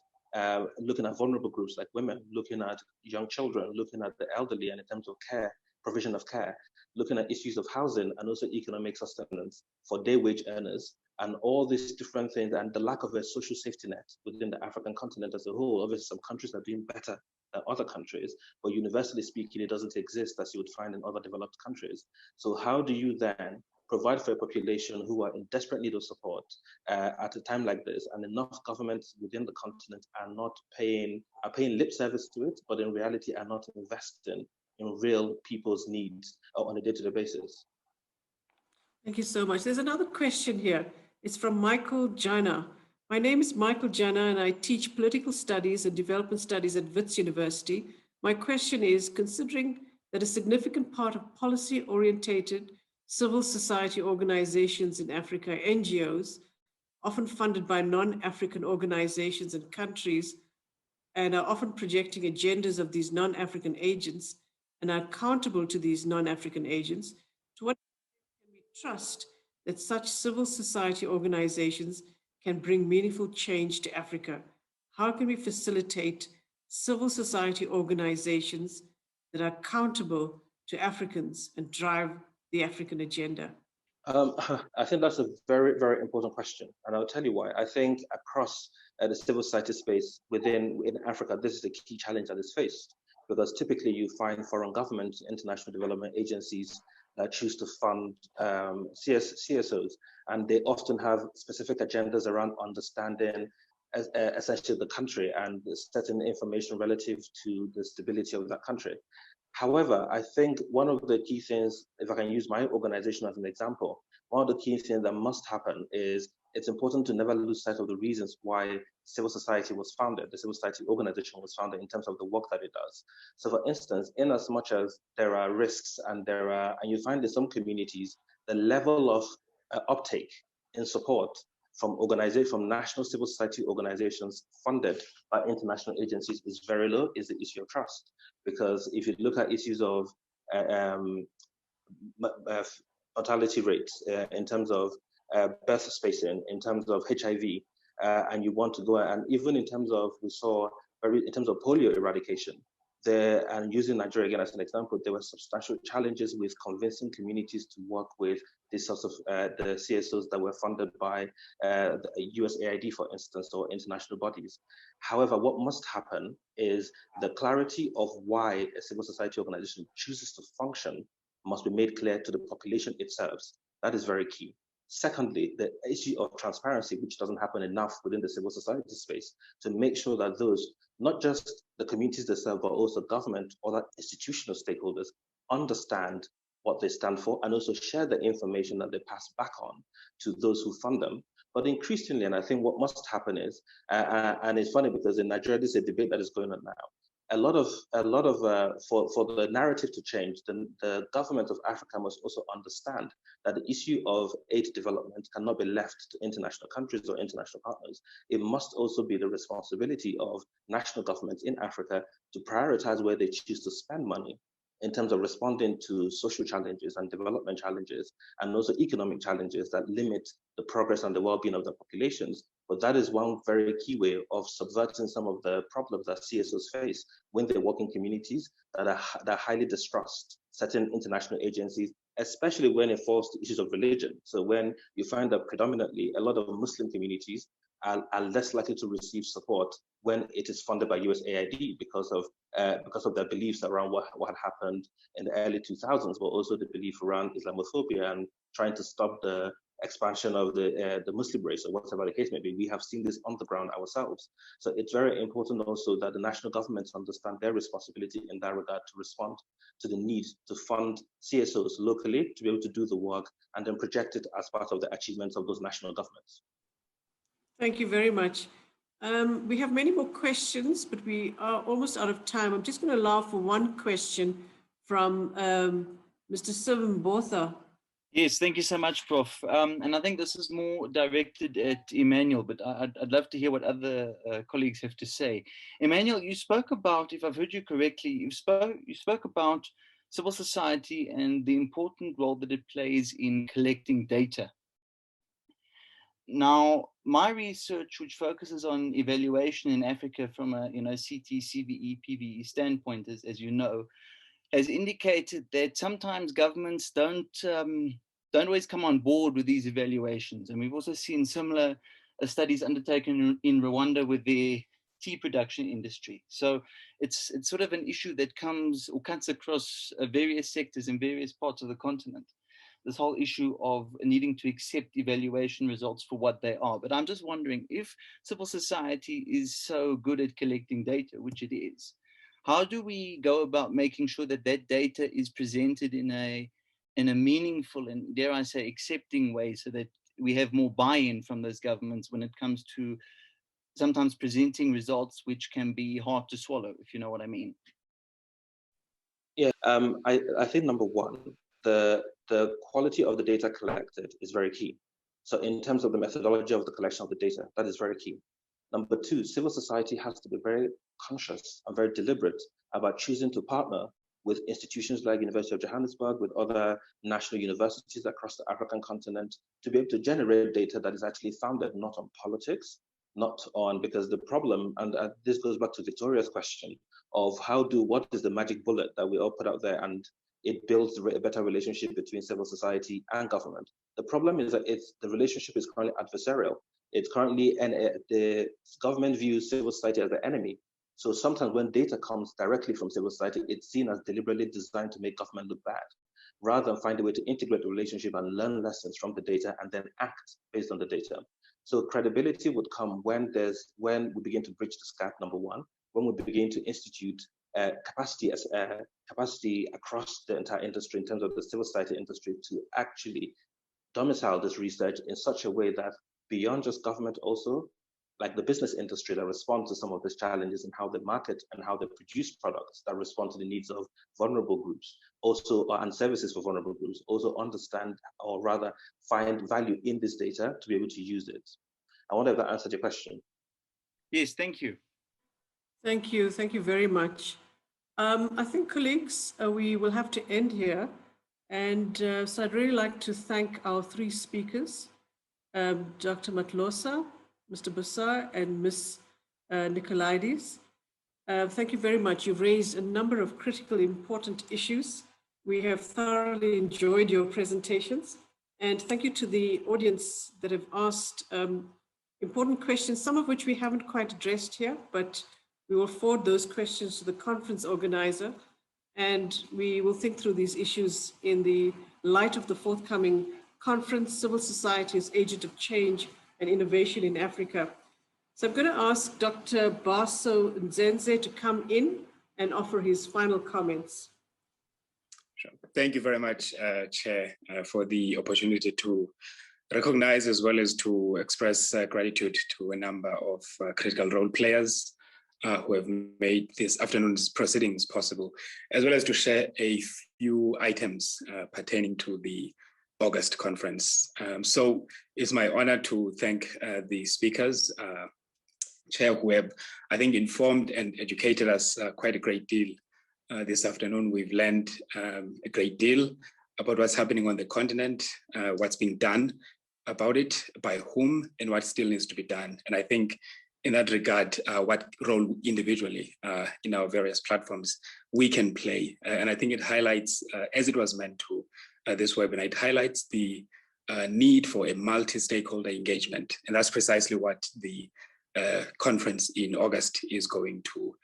Looking at vulnerable groups like women, looking at young children, looking at the elderly, and in terms of care, provision of care, looking at issues of housing and also economic sustenance for day wage earners, and all these different things, and the lack of a social safety net within the African continent as a whole. Obviously, some countries are doing better than other countries, but universally speaking, it doesn't exist as you would find in other developed countries. So how do you then provide for a population who are in desperate need of support at a time like this, and enough governments within the continent are paying lip service to it, but in reality are not investing in real people's needs on a day-to-day basis? Thank you so much. There's another question here. It's from Michael Jana. My name is Michael Jana, and I teach political studies and development studies at Wits University. My question is, considering that a significant part of policy-orientated civil society organizations in Africa, NGOs, often funded by non-African organizations and countries, and are often projecting agendas of these non-African agents and are accountable to these non-African agents, to what extent can we trust that such civil society organizations can bring meaningful change to Africa? How can we facilitate civil society organizations that are accountable to Africans and drive the African agenda? I think that's a very, very important question. And I'll tell you why. I think across the civil society space within Africa, this is a key challenge that is faced, because typically you find foreign governments, international development agencies that choose to fund CSOs, and they often have specific agendas around understanding essentially the country and certain information relative to the stability of that country. However, I think one of the key things, if I can use my organization as an example, one of the key things that must happen is it's important to never lose sight of the reasons why civil society was founded, the civil society organization was founded, in terms of the work that it does. So for instance, in as much as there are risks and you find in some communities, the level of uptake in support from national civil society organizations funded by international agencies is very low, is the issue of trust. Because if you look at issues of mortality rates in terms of birth spacing, in terms of HIV, and you want to go, and even in terms of, in terms of polio eradication, and using Nigeria again as an example, there were substantial challenges with convincing communities to work with these sorts of the CSOs that were funded by the USAID, for instance, or international bodies. However, what must happen is the clarity of why a civil society organization chooses to function must be made clear to the population it serves. That is very key. Secondly, the issue of transparency, which doesn't happen enough within the civil society space, to make sure that those, not just the communities they serve, but also government or that institutional stakeholders understand what they stand for and also share the information that they pass back on to those who fund them. But increasingly, and I think what must happen is, and it's funny because in Nigeria, this is a debate that is going on now. For the narrative to change, the government of Africa must also understand that the issue of aid development cannot be left to international countries or international partners. It must also be the responsibility of national governments in Africa to prioritize where they choose to spend money in terms of responding to social challenges and development challenges, and also economic challenges that limit the progress and the well-being of the populations, But that is one very key way of subverting some of the problems that CSOs face when they work in communities that highly distrust certain international agencies, especially when it falls to issues of religion. So when you find that predominantly a lot of Muslim communities are less likely to receive support when it is funded by USAID because of their beliefs around what had happened in the early 2000s, but also the belief around Islamophobia and trying to stop the expansion of the Muslim race or whatever the case may be. We have seen this on the ground ourselves. So it's very important also that the national governments understand their responsibility in that regard to respond to the need to fund CSOs locally to be able to do the work and then project it as part of the achievements of those national governments. Thank you very much. We have many more questions, but we are almost out of time. I'm just going to allow for one question from Mr. Emmanuel Bossa. Yes, thank you so much, Prof. And I think this is more directed at Emmanuel, but I'd love to hear what other colleagues have to say. Emmanuel, you spoke about, if I've heard you correctly, you spoke about civil society and the important role that it plays in collecting data. Now, my research, which focuses on evaluation in Africa from a CT, CVE, PVE standpoint, as you know, has indicated that sometimes governments don't always come on board with these evaluations. And we've also seen similar studies undertaken in Rwanda with the tea production industry. So it's sort of an issue that comes or cuts across various sectors in various parts of the continent. This whole issue of needing to accept evaluation results for what they are. But I'm just wondering, if civil society is so good at collecting data, which it is, how do we go about making sure that that data is presented in a meaningful and, dare I say, accepting way, so that we have more buy-in from those governments when it comes to sometimes presenting results which can be hard to swallow, if you know what I mean? Yeah, I think number one, the quality of the data collected is very key. So in terms of the methodology of the collection of the data, that is very key. Number two, civil society has to be very conscious and very deliberate about choosing to partner with institutions like University of Johannesburg, with other national universities across the African continent, to be able to generate data that is actually founded not on politics, not on, because the problem, and this goes back to Victoria's question of what is the magic bullet that we all put out there and it builds a better relationship between civil society and government. The problem is that the relationship is currently adversarial. It's currently, and the government views civil society as the enemy. So sometimes when data comes directly from civil society, it's seen as deliberately designed to make government look bad, rather than find a way to integrate the relationship and learn lessons from the data and then act based on the data. So credibility would come when we begin to bridge this gap, number one, when we begin to institute capacity across the entire industry in terms of the civil society industry to actually domicile this research in such a way that beyond just government also, like the business industry that respond to some of these challenges and how they market and how they produce products that respond to the needs of vulnerable groups, also, and services for vulnerable groups, also understand or rather find value in this data to be able to use it. I wonder if that answered your question. Yes, thank you. Thank you. Thank you very much. I think, colleagues, we will have to end here. And so I'd really like to thank our three speakers, Dr. Matlosa, Mr. Bossa, and Ms. Nicolaides. Thank you very much. You've raised a number of critical, important issues. We have thoroughly enjoyed your presentations. And thank you to the audience that have asked important questions, some of which we haven't quite addressed here, but we will forward those questions to the conference organizer, and we will think through these issues in the light of the forthcoming conference, Civil Society as Agent of Change and Innovation in Africa. So I'm going to ask Dr. Baso Nzenze to come in and offer his final comments. Sure. Thank you very much, Chair, for the opportunity to recognize as well as to express gratitude to a number of critical role players who have made this afternoon's proceedings possible, as well as to share a few items pertaining to the August conference. So it's my honor to thank the speakers, Chair, who have, I think, informed and educated us quite a great deal this afternoon. We've learned a great deal about what's happening on the continent, what's being done about it, by whom, and what still needs to be done. And I think in that regard, what role individually in our various platforms we can play. And I think it highlights, as it was meant to, this webinar, it highlights the need for a multi-stakeholder engagement. And that's precisely what the conference in August is going to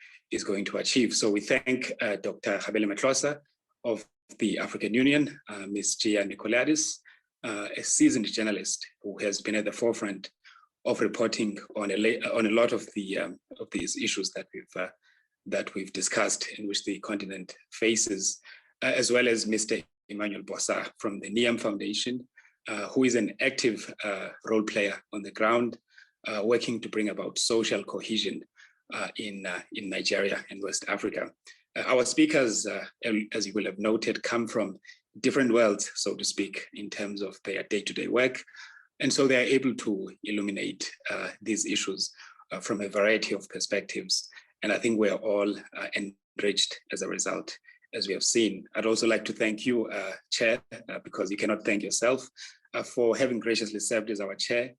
achieve. So we thank Dr. Cabele Matlosa of the African Union, Ms. Gia Nicolades, a seasoned journalist who has been at the forefront of reporting on a lot of these issues that we've discussed, in which the continent faces, as well as Mr. Emmanuel Bossa from the Neem Foundation, who is an active role player on the ground, working to bring about social cohesion in Nigeria and West Africa. Our speakers, as you will have noted, come from different worlds, so to speak, in terms of their day-to-day work. And so they are able to illuminate these issues from a variety of perspectives. And I think we're all enriched as a result, as we have seen. I'd also like to thank you, Chair, because you cannot thank yourself, for having graciously served as our Chair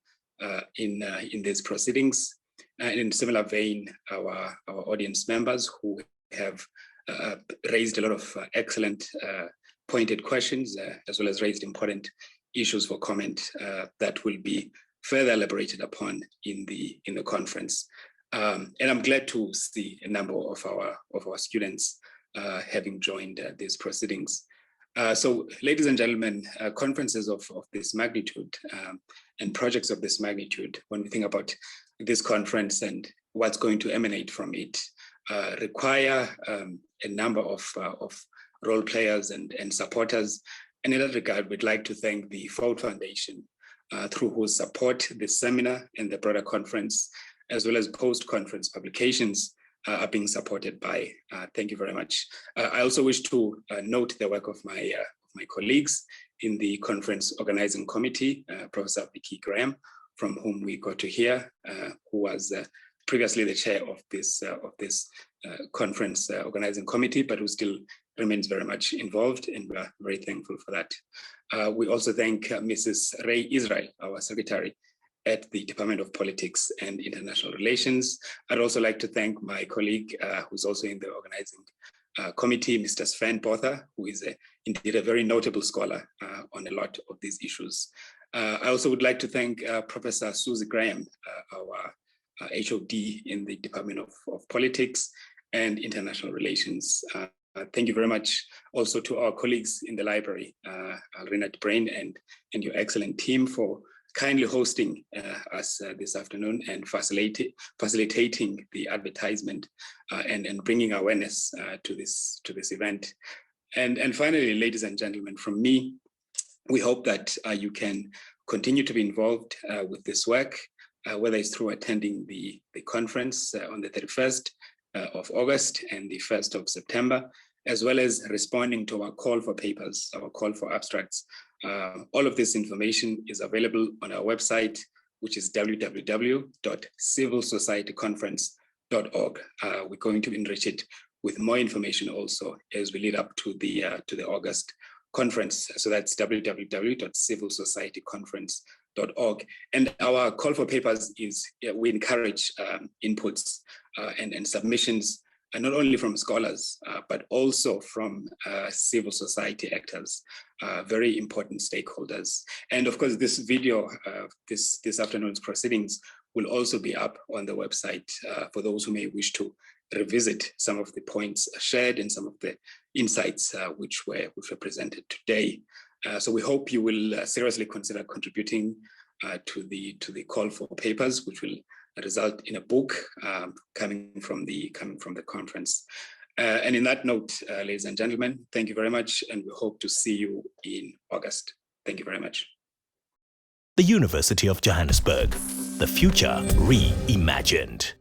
in these proceedings. And in similar vein, our audience members who have raised a lot of excellent pointed questions, as well as raised important issues for comment that will be further elaborated upon in the conference. And I'm glad to see a number of our students having joined these proceedings. So, ladies and gentlemen, conferences of this magnitude and projects of this magnitude, when we think about this conference and what's going to emanate from it, require a number of role players and supporters. And in that regard, we'd like to thank the Ford Foundation, through whose support this seminar and the broader conference, as well as post-conference publications, are being supported by. Thank you very much. I also wish to note the work of my colleagues in the conference organizing committee, Professor Vicky Graham, from whom we got to hear, who was previously the chair of this conference organizing committee, but who still remains very much involved, and we are very thankful for that. We also thank Mrs. Ray Israel, our secretary at the Department of Politics and International Relations. I'd also like to thank my colleague, who's also in the organizing committee, Mr. Sven Botha, who is indeed a very notable scholar on a lot of these issues. I also would like to thank Professor Susie Graham, our HOD in the Department of Politics and International Relations. Thank you very much also to our colleagues in the library, Renat Brain and your excellent team, for kindly hosting us this afternoon and facilitating the advertisement and bringing awareness to this event. And finally, ladies and gentlemen, from me, we hope that you can continue to be involved with this work, whether it's through attending the conference on the 31st of August and the 1st of September, as well as responding to our call for papers, our call for abstracts. All of this information is available on our website, which is www.civilsocietyconference.org. We're going to enrich it with more information also as we lead up to the August conference. So that's www.civilsocietyconference.org. And our call for papers is, we encourage inputs and submissions, and not only from scholars, but also from civil society actors, very important stakeholders. And of course, this video, this afternoon's proceedings will also be up on the website for those who may wish to revisit some of the points shared and some of the insights which were presented today. So we hope you will seriously consider contributing to the call for papers, which will result in a book coming from the conference. And in that note, ladies and gentlemen, thank you very much, and we hope to see you in August. Thank you very much. The University of Johannesburg, the future reimagined.